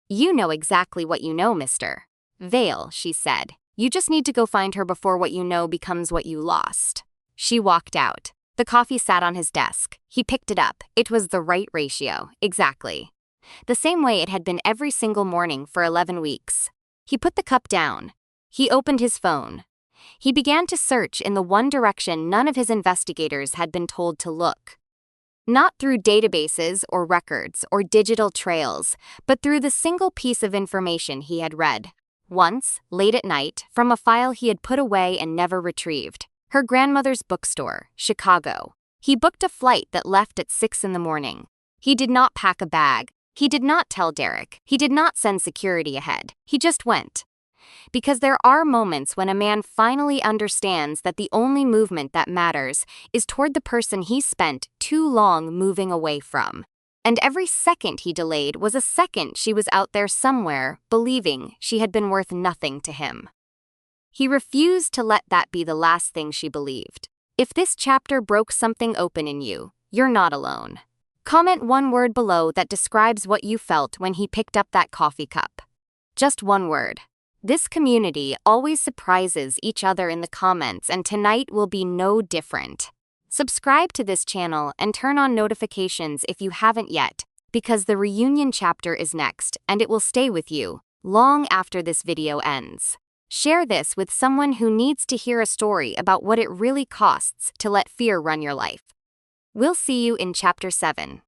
"You know exactly what you know, Mr. Vale," she said. "You just need to go find her before what you know becomes what you lost." She walked out. The coffee sat on his desk. He picked it up. It was the right ratio, exactly. The same way it had been every single morning for 11 weeks. He put the cup down. He opened his phone. He began to search in the one direction none of his investigators had been told to look. Not through databases or records or digital trails, but through the single piece of information he had read. Once, late at night, from a file he had put away and never retrieved. Her grandmother's bookstore, Chicago. He booked a flight that left at 6 in the morning. He did not pack a bag. He did not tell Derek. He did not send security ahead. He just went. Because there are moments when a man finally understands that the only movement that matters is toward the person he spent too long moving away from. And every second he delayed was a second she was out there somewhere, believing she had been worth nothing to him. He refused to let that be the last thing she believed. If this chapter broke something open in you, you're not alone. Comment one word below that describes what you felt when he picked up that coffee cup. Just one word. This community always surprises each other in the comments, and tonight will be no different. Subscribe to this channel and turn on notifications if you haven't yet, because the reunion chapter is next and it will stay with you long after this video ends. Share this with someone who needs to hear a story about what it really costs to let fear run your life. We'll see you in Chapter 7.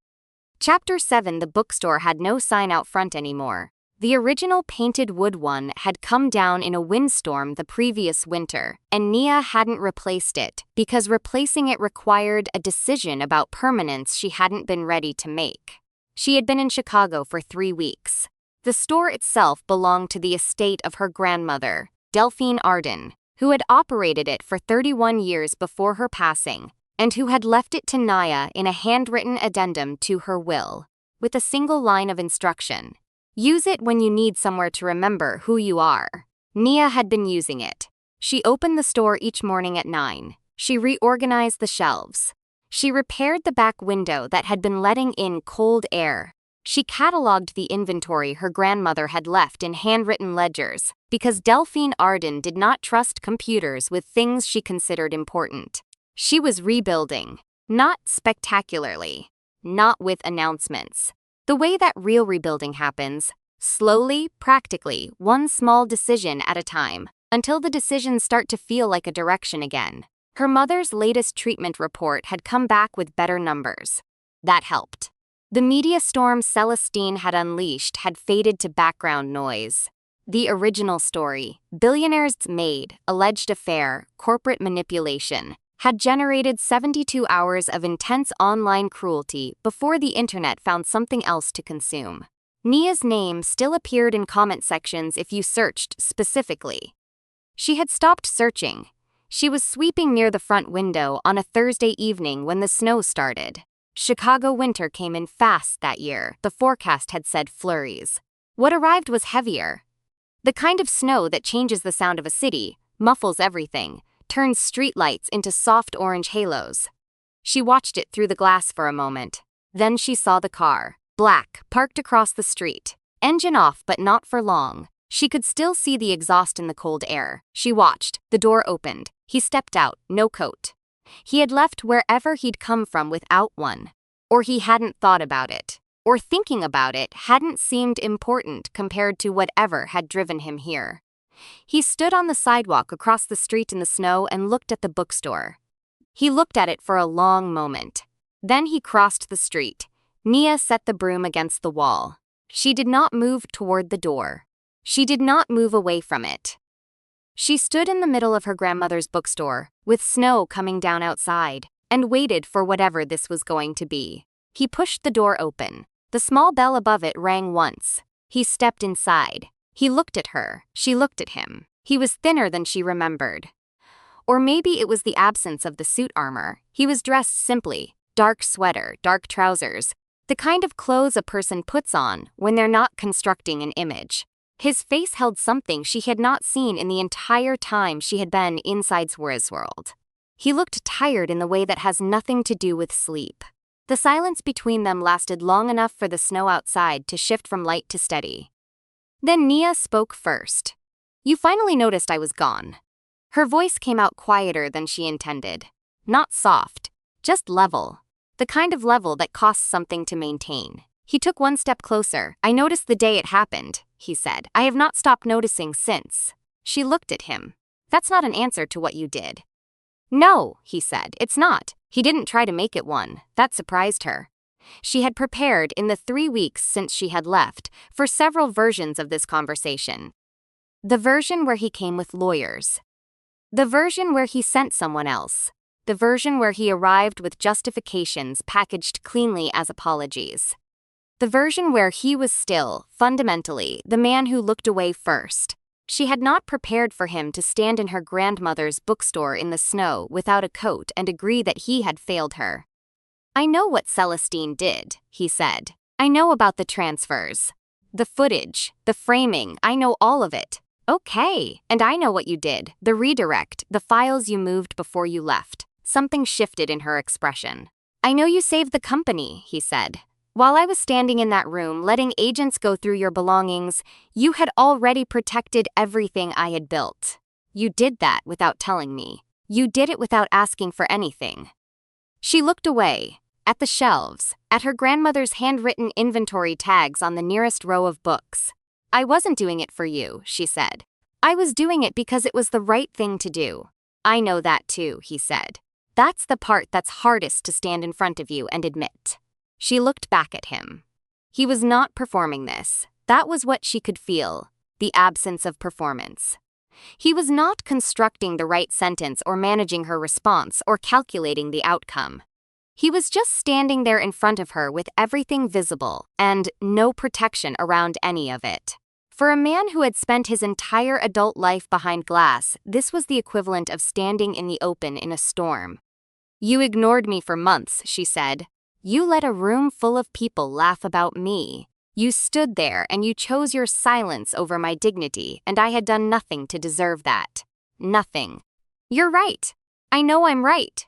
Chapter 7. The bookstore had no sign out front anymore. The original painted wood one had come down in a windstorm the previous winter, and Nia hadn't replaced it because replacing it required a decision about permanence she hadn't been ready to make. She had been in Chicago for 3 weeks. The store itself belonged to the estate of her grandmother, Nia Arden, who had operated it for 31 years before her passing, and who had left it to Nia in a handwritten addendum to her will, with a single line of instruction. Use it when you need somewhere to remember who you are. Nia had been using it. She opened the store each morning at 9. She reorganized the shelves. She repaired the back window that had been letting in cold air. She cataloged the inventory her grandmother had left in handwritten ledgers, because Nia Arden did not trust computers with things she considered important. She was rebuilding, not spectacularly, not with announcements. The way that real rebuilding happens, slowly, practically, one small decision at a time, until the decisions start to feel like a direction again. Her mother's latest treatment report had come back with better numbers. That helped. The media storm Celestine had unleashed had faded to background noise. The original story, Billionaire's maid, alleged affair, corporate manipulation, had generated 72 hours of intense online cruelty before the internet found something else to consume. Nia's name still appeared in comment sections if you searched specifically. She had stopped searching. She was sweeping near the front window on a Thursday evening when the snow started. Chicago winter came in fast that year. The forecast had said flurries. What arrived was heavier. The kind of snow that changes the sound of a city, muffles everything, turns streetlights into soft orange halos. She watched it through the glass for a moment. Then she saw the car, black, parked across the street. Engine off, but not for long. She could still see the exhaust in the cold air. She watched. The door opened. He stepped out, no coat. He had left wherever he'd come from without one. Or he hadn't thought about it. Or thinking about it hadn't seemed important compared to whatever had driven him here. He stood on the sidewalk across the street in the snow and looked at the bookstore. He looked at it for a long moment. Then he crossed the street. Nia set the broom against the wall. She did not move toward the door. She did not move away from it. She stood in the middle of her grandmother's bookstore, with snow coming down outside, and waited for whatever this was going to be. He pushed the door open. The small bell above it rang once. He stepped inside. He looked at her. She looked at him. He was thinner than she remembered. Or maybe it was the absence of the suit armor. He was dressed simply. Dark sweater, dark trousers. The kind of clothes a person puts on when they're not constructing an image. His face held something she had not seen in the entire time she had been inside Swear's world. He looked tired in the way that has nothing to do with sleep. The silence between them lasted long enough for the snow outside to shift from light to steady. Then Nia spoke first. "You finally noticed I was gone." Her voice came out quieter than she intended. Not soft, just level. The kind of level that costs something to maintain. He took one step closer. "I noticed the day it happened," he said. "I have not stopped noticing since." She looked at him. "That's not an answer to what you did." "No," he said, "it's not." He didn't try to make it one. That surprised her. She had prepared in the 3 weeks since she had left for several versions of this conversation. The version where he came with lawyers. The version where he sent someone else. The version where he arrived with justifications packaged cleanly as apologies. The version where he was still, fundamentally, the man who looked away first. She had not prepared for him to stand in her grandmother's bookstore in the snow without a coat and agree that he had failed her. "I know what Celestine did," he said. "I know about the transfers. The footage, the framing, I know all of it." "Okay, and I know what you did, the redirect, the files you moved before you left." Something shifted in her expression. I know you saved the company, he said. While I was standing in that room letting agents go through your belongings, you had already protected everything I had built. You did that without telling me. You did it without asking for anything. She looked away, at the shelves, at her grandmother's handwritten inventory tags on the nearest row of books. I wasn't doing it for you, she said. I was doing it because it was the right thing to do. I know that too, he said. That's the part that's hardest to stand in front of you and admit. She looked back at him. He was not performing this. That was what she could feel, the absence of performance. He was not constructing the right sentence or managing her response or calculating the outcome. He was just standing there in front of her with everything visible and no protection around any of it. For a man who had spent his entire adult life behind glass, this was the equivalent of standing in the open in a storm. You ignored me for months, she said. You let a room full of people laugh about me. You stood there and you chose your silence over my dignity, and I had done nothing to deserve that. Nothing. You're right. I know I'm right.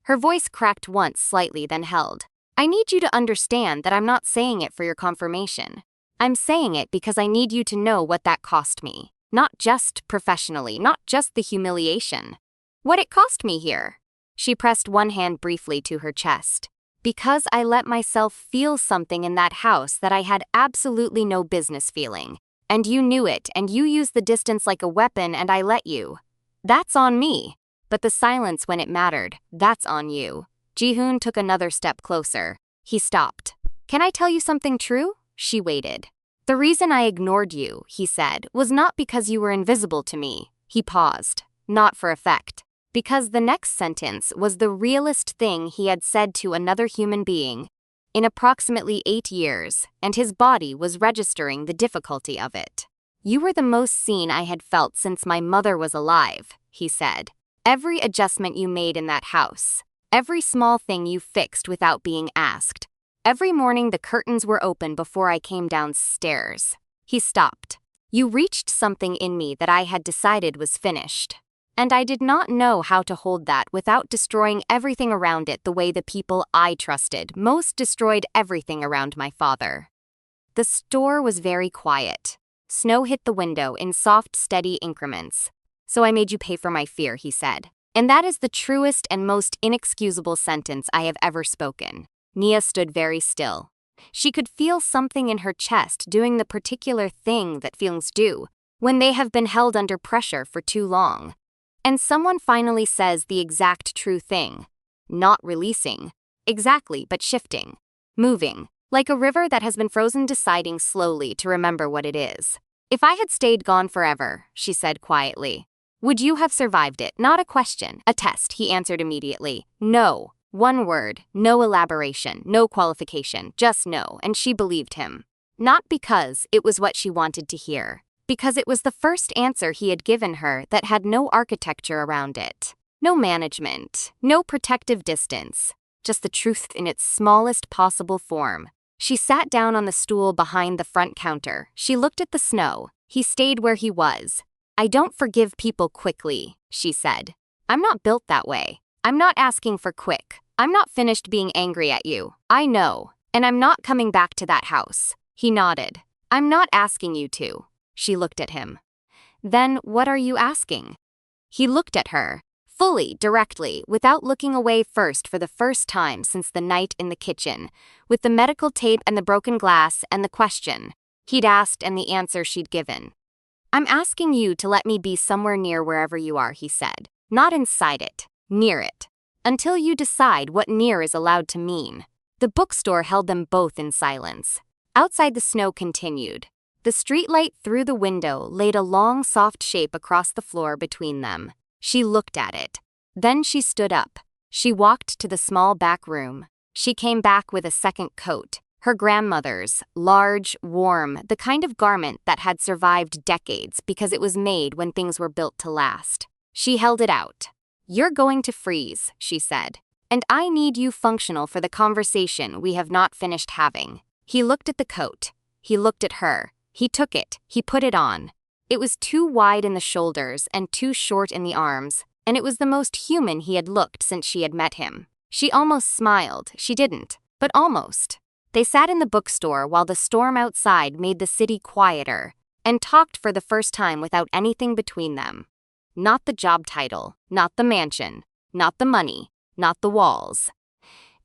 Her voice cracked once slightly, then held. I need you to understand that I'm not saying it for your confirmation. I'm saying it because I need you to know what that cost me. Not just professionally, not just the humiliation. What it cost me here. She pressed one hand briefly to her chest. Because I let myself feel something in that house that I had absolutely no business feeling. And you knew it, and you used the distance like a weapon, and I let you. That's on me. But the silence when it mattered, that's on you. Jihoon took another step closer. He stopped. Can I tell you something true? She waited. The reason I ignored you, he said, was not because you were invisible to me. He paused. Not for effect. Because the next sentence was the realest thing he had said to another human being in approximately 8 years, and his body was registering the difficulty of it. You were the most seen I had felt since my mother was alive, he said. Every adjustment you made in that house, every small thing you fixed without being asked, every morning the curtains were open before I came downstairs. He stopped. You reached something in me that I had decided was finished. And I did not know how to hold that without destroying everything around it the way the people I trusted most destroyed everything around my father. The store was very quiet. Snow hit the window in soft, steady increments. So I made you pay for my fear, he said. And that is the truest and most inexcusable sentence I have ever spoken. Nia stood very still. She could feel something in her chest doing the particular thing that feelings do when they have been held under pressure for too long. And someone finally says the exact true thing. Not releasing. Exactly, but shifting. Moving. Like a river that has been frozen, deciding slowly to remember what it is. If I had stayed gone forever, she said quietly, would you have survived it? Not a question, a test, he answered immediately. No. One word, no elaboration, no qualification, just no, and she believed him. Not because it was what she wanted to hear. Because it was the first answer he had given her that had no architecture around it. No management, no protective distance, just the truth in its smallest possible form. She sat down on the stool behind the front counter. She looked at the snow. He stayed where he was. I don't forgive people quickly, she said. I'm not built that way. I'm not asking for quick. I'm not finished being angry at you. I know. And I'm not coming back to that house. He nodded. I'm not asking you to. She looked at him. Then what are you asking? He looked at her, fully, directly, without looking away first for the first time since the night in the kitchen, with the medical tape and the broken glass and the question he'd asked and the answer she'd given. I'm asking you to let me be somewhere near wherever you are, he said. Not inside it, near it. Until you decide what near is allowed to mean. The bookstore held them both in silence. Outside the snow continued. The streetlight through the window laid a long, soft shape across the floor between them. She looked at it. Then she stood up. She walked to the small back room. She came back with a second coat. Her grandmother's, large, warm, the kind of garment that had survived decades because it was made when things were built to last. She held it out. You're going to freeze, she said. And I need you functional for the conversation we have not finished having. He looked at the coat. He looked at her. He took it. He put it on. It was too wide in the shoulders and too short in the arms, and it was the most human he had looked since she had met him. She almost smiled. She didn't, but almost. They sat in the bookstore while the storm outside made the city quieter, and talked for the first time without anything between them. Not the job title, not the mansion, not the money, not the walls.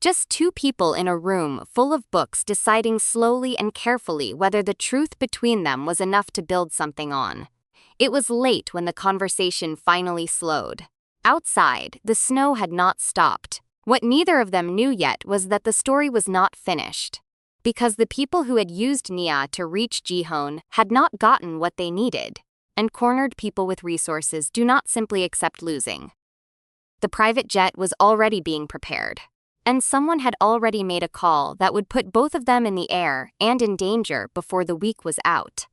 Just two people in a room full of books deciding slowly and carefully whether the truth between them was enough to build something on. It was late when the conversation finally slowed. Outside, the snow had not stopped. What neither of them knew yet was that the story was not finished. Because the people who had used Nia to reach Jihoon had not gotten what they needed, and cornered people with resources do not simply accept losing. The private jet was already being prepared, and someone had already made a call that would put both of them in the air and in danger before the week was out.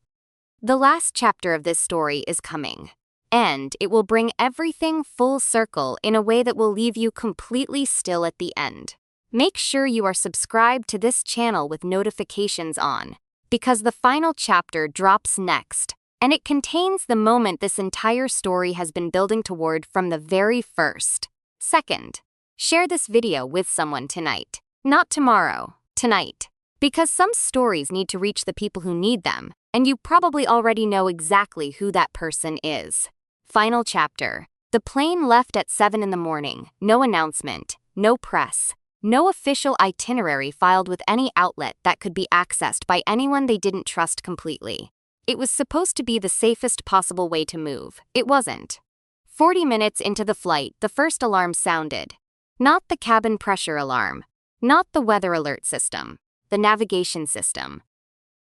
The last chapter of this story is coming, and it will bring everything full circle in a way that will leave you completely still at the end. Make sure you are subscribed to this channel with notifications on, because the final chapter drops next, and it contains the moment this entire story has been building toward from the very first. Second, share this video with someone tonight. Not tomorrow, tonight. Because some stories need to reach the people who need them, and you probably already know exactly who that person is. Final chapter. The plane left at 7 in the morning. No announcement, no press, no official itinerary filed with any outlet that could be accessed by anyone they didn't trust completely. It was supposed to be the safest possible way to move. It wasn't. 40 minutes into the flight, the first alarm sounded. Not the cabin pressure alarm. Not the weather alert system. The navigation system.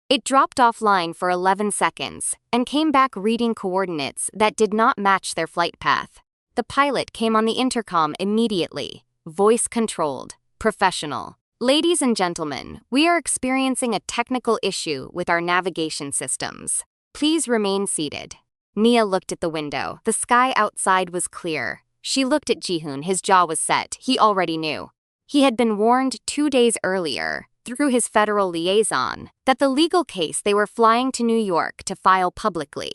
It dropped offline for 11 seconds and came back reading coordinates that did not match their flight path. The pilot came on the intercom immediately, voice controlled, professional. Ladies and gentlemen, we are experiencing a technical issue with our navigation systems. Please remain seated. Nia looked at the window. The sky outside was clear. She looked at Jihoon. His jaw was set. He already knew. He had been warned 2 days earlier, through his federal liaison, that the legal case they were flying to New York to file publicly,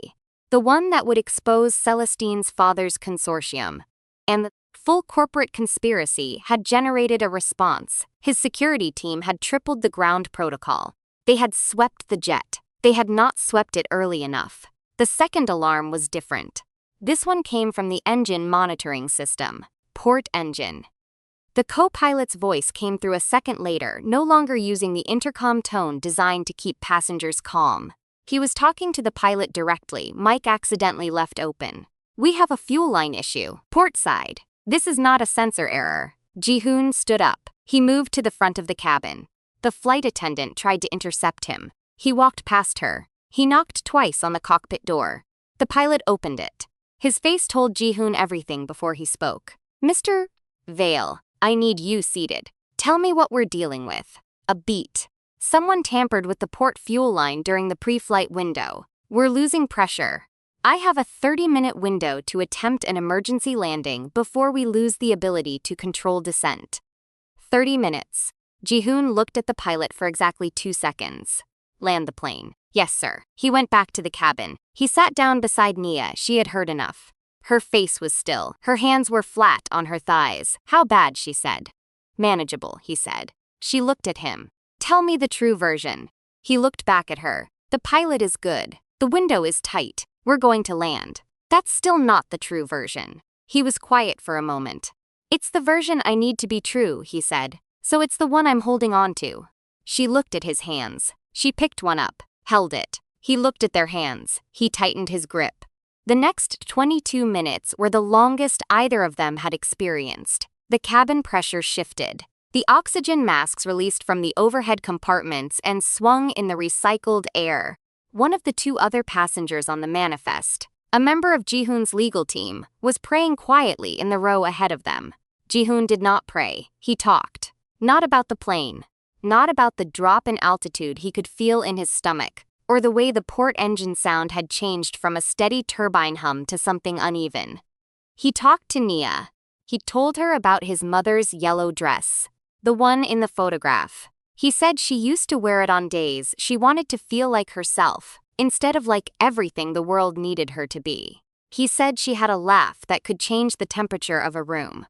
the one that would expose Celestine's father's consortium, and the full corporate conspiracy had generated a response. His security team had tripled the ground protocol. They had swept the jet. They had not swept it early enough. The second alarm was different. This one came from the engine monitoring system, port engine. The co-pilot's voice came through a second later, no longer using the intercom tone designed to keep passengers calm. He was talking to the pilot directly. Mic accidentally left open. We have a fuel line issue. Port side. This is not a sensor error. Jihoon stood up. He moved to the front of the cabin. The flight attendant tried to intercept him. He walked past her. He knocked twice on the cockpit door. The pilot opened it. His face told Jihoon everything before he spoke. Mr. Vale, I need you seated. Tell me what we're dealing with. A beat. Someone tampered with the port fuel line during the pre-flight window. We're losing pressure. I have a 30-minute window to attempt an emergency landing before we lose the ability to control descent. 30 minutes. Jihoon looked at the pilot for exactly 2 seconds. Land the plane. Yes, sir. He went back to the cabin. He sat down beside Nia. She had heard enough. Her face was still. Her hands were flat on her thighs. How bad, she said. Manageable, he said. She looked at him. Tell me the true version. He looked back at her. The pilot is good. The window is tight. We're going to land. That's still not the true version. He was quiet for a moment. It's the version I need to be true, he said. So it's the one I'm holding on to. She looked at his hands. She picked one up, held it. He looked at their hands. He tightened his grip. The next 22 minutes were the longest either of them had experienced. The cabin pressure shifted. The oxygen masks released from the overhead compartments and swung in the recycled air. One of the 2 other passengers on the manifest, a member of Jihoon's legal team, was praying quietly in the row ahead of them. Jihoon did not pray. He talked. Not about the plane. Not about the drop in altitude he could feel in his stomach, or the way the port engine sound had changed from a steady turbine hum to something uneven. He talked to Nia. He told her about his mother's yellow dress, the one in the photograph. He said she used to wear it on days she wanted to feel like herself, instead of like everything the world needed her to be. He said she had a laugh that could change the temperature of a room.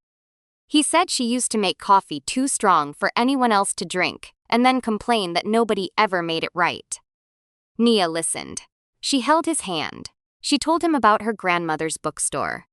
He said she used to make coffee too strong for anyone else to drink, and then complain that nobody ever made it right. Nia listened. She held his hand. She told him about her grandmother's bookstore.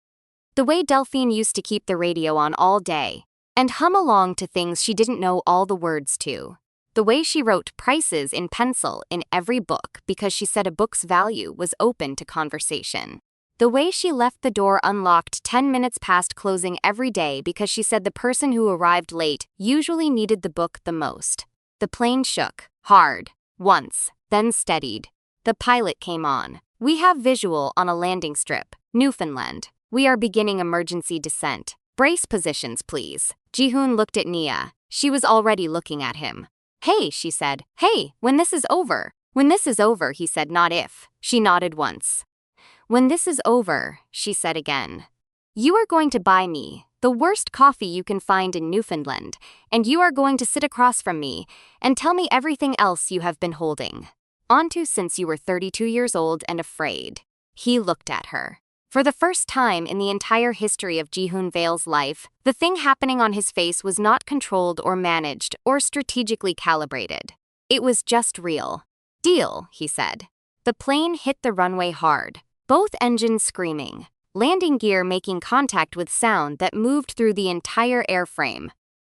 The way Delphine used to keep the radio on all day, and hum along to things she didn't know all the words to. The way she wrote prices in pencil in every book because she said a book's value was open to conversation. The way she left the door unlocked 10 minutes past closing every day because she said the person who arrived late usually needed the book the most. The plane shook, hard, once, then steadied. The pilot came on. "We have visual on a landing strip, Newfoundland. We are beginning emergency descent. Brace positions, please." Jihoon looked at Nia. She was already looking at him. "Hey," she said. "Hey, when this is over." "When this is over," he said, "not if." She nodded once. "When this is over," she said again. "You are going to buy me the worst coffee you can find in Newfoundland, and you are going to sit across from me and tell me everything else you have been holding onto since you were 32 years old and afraid." He looked at her. For the first time in the entire history of Jihoon Vale's life, the thing happening on his face was not controlled or managed or strategically calibrated. It was just real. "Deal," he said. The plane hit the runway hard, both engines screaming, landing gear making contact with sound that moved through the entire airframe.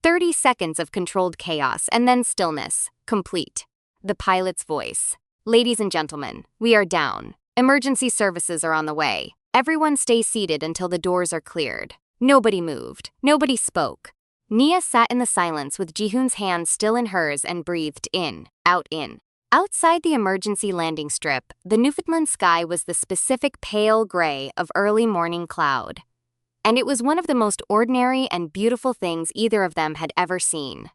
30 seconds of controlled chaos and then stillness, complete. The pilot's voice. "Ladies and gentlemen, we are down. Emergency services are on the way. Everyone stay seated until the doors are cleared." Nobody moved. Nobody spoke. Nia sat in the silence with Jihoon's hand still in hers and breathed in, out, in. Outside the emergency landing strip, the Newfoundland sky was the specific pale gray of early morning cloud. And it was one of the most ordinary and beautiful things either of them had ever seen.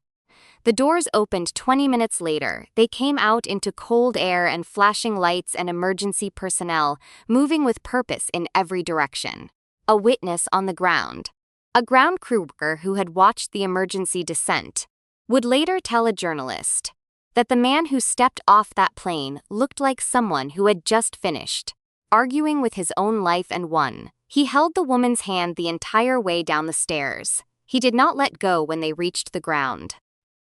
The doors opened 20 minutes later. They came out into cold air and flashing lights and emergency personnel, moving with purpose in every direction. A witness on the ground. A ground crew worker who had watched the emergency descent would later tell a journalist that the man who stepped off that plane looked like someone who had just finished arguing with his own life and won. He held the woman's hand the entire way down the stairs. He did not let go when they reached the ground.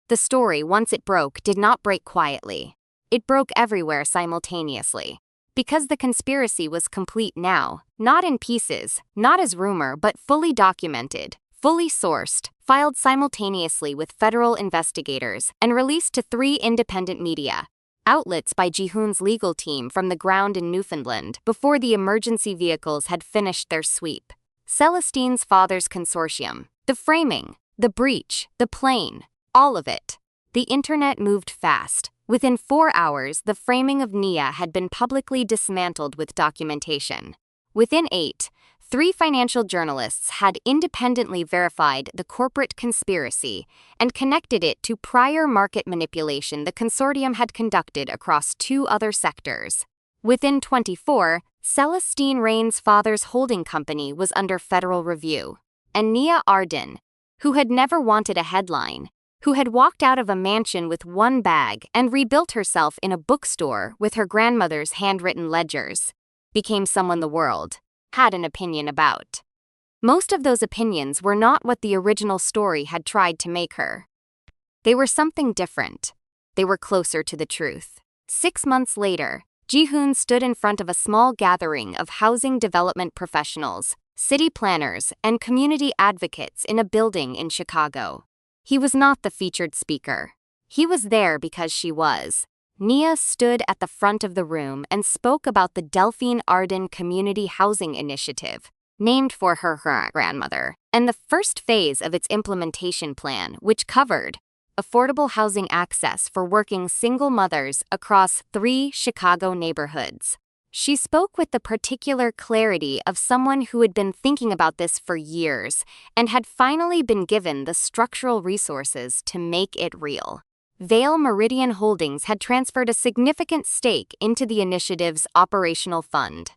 The story, once it broke, did not break quietly. It broke everywhere simultaneously. Because the conspiracy was complete now, not in pieces, not as rumor, but fully documented, fully sourced, filed simultaneously with federal investigators, and released to 3 independent media outlets by Jihoon's legal team from the ground in Newfoundland before the emergency vehicles had finished their sweep. Celestine's father's consortium, the framing, the breach, the plane, all of it. The internet moved fast. Within 4 hours, the framing of Nia had been publicly dismantled with documentation. Within 8, 3 financial journalists had independently verified the corporate conspiracy and connected it to prior market manipulation the consortium had conducted across 2 other sectors. Within 24, Celestine Rain's father's holding company was under federal review. And Nia Arden, who had never wanted a headline, who had walked out of a mansion with 1 bag and rebuilt herself in a bookstore with her grandmother's handwritten ledgers, became someone the world had an opinion about. Most of those opinions were not what the original story had tried to make her. They were something different. They were closer to the truth. 6 months later, Jihoon stood in front of a small gathering of housing development professionals, city planners, and community advocates in a building in Chicago. He was not the featured speaker. He was there because she was. Nia stood at the front of the room and spoke about the Delphine Arden Community Housing Initiative, named for her grandmother, and the first phase of its implementation plan, which covered affordable housing access for working single mothers across 3 Chicago neighborhoods. She spoke with the particular clarity of someone who had been thinking about this for years and had finally been given the structural resources to make it real. Vale Meridian Holdings had transferred a significant stake into the initiative's operational fund.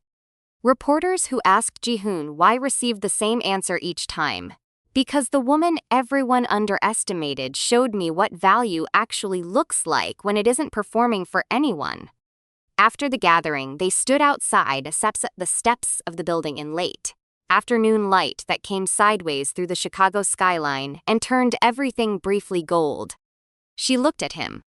Reporters who asked Jihoon why received the same answer each time. "Because the woman everyone underestimated showed me what value actually looks like when it isn't performing for anyone." After the gathering, they stood outside the steps of the building in late afternoon light that came sideways through the Chicago skyline and turned everything briefly gold. She looked at him.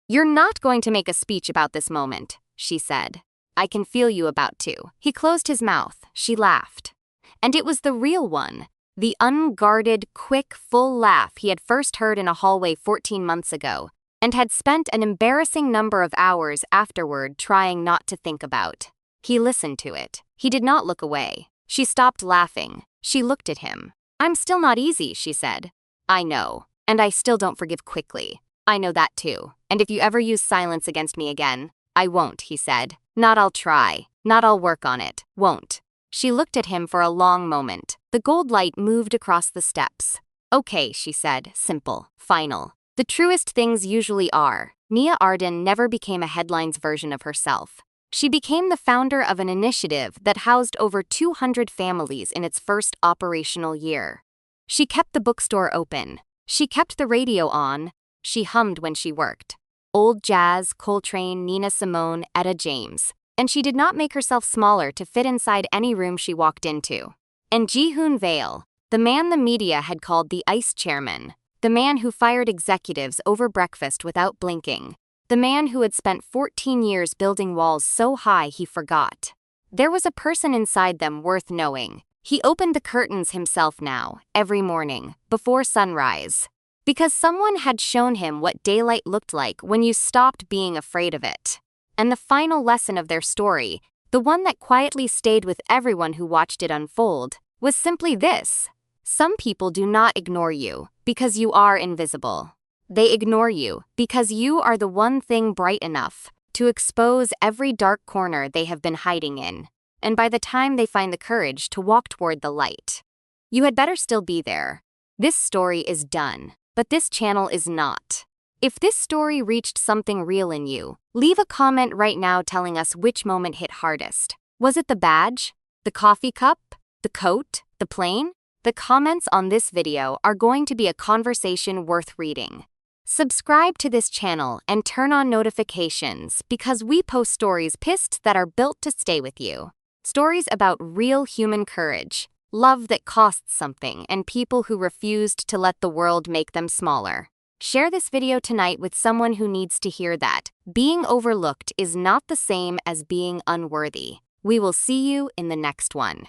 "You're not going to make a speech about this moment," she said. "I can feel you about to." He closed his mouth. She laughed. And it was the real one. The unguarded, quick, full laugh he had first heard in a hallway 14 months ago, and had spent an embarrassing number of hours afterward trying not to think about. He listened to it. He did not look away. She stopped laughing. She looked at him. "I'm still not easy," she said. "I know. And I still don't forgive quickly. I know that too. And if you ever use silence against me again, I won't," he said. "Not I'll try. Not I'll work on it. Won't." She looked at him for a long moment. The gold light moved across the steps. "Okay," she said, simple, final. The truest things usually are. Nia Arden never became a headlines version of herself. She became the founder of an initiative that housed over 200 families in its first operational year. She kept the bookstore open. She kept the radio on. She hummed when she worked. Old jazz, Coltrane, Nina Simone, Etta James. And she did not make herself smaller to fit inside any room she walked into. And Jihoon Vale, the man the media had called the ice chairman, the man who fired executives over breakfast without blinking, the man who had spent 14 years building walls so high he forgot. There was a person inside them worth knowing. He opened the curtains himself now, every morning, before sunrise. Because someone had shown him what daylight looked like when you stopped being afraid of it. And the final lesson of their story, the one that quietly stayed with everyone who watched it unfold, was simply this. Some people do not ignore you because you are invisible. They ignore you because you are the one thing bright enough to expose every dark corner they have been hiding in. And by the time they find the courage to walk toward the light, you had better still be there. This story is done, but this channel is not. If this story reached something real in you, leave a comment right now telling us which moment hit hardest. Was it the badge? The coffee cup? The coat? The plane? The comments on this video are going to be a conversation worth reading. Subscribe to this channel and turn on notifications because we post stories pissed that are built to stay with you. Stories about real human courage, love that costs something, and people who refused to let the world make them smaller. Share this video tonight with someone who needs to hear that being overlooked is not the same as being unworthy. We will see you in the next one.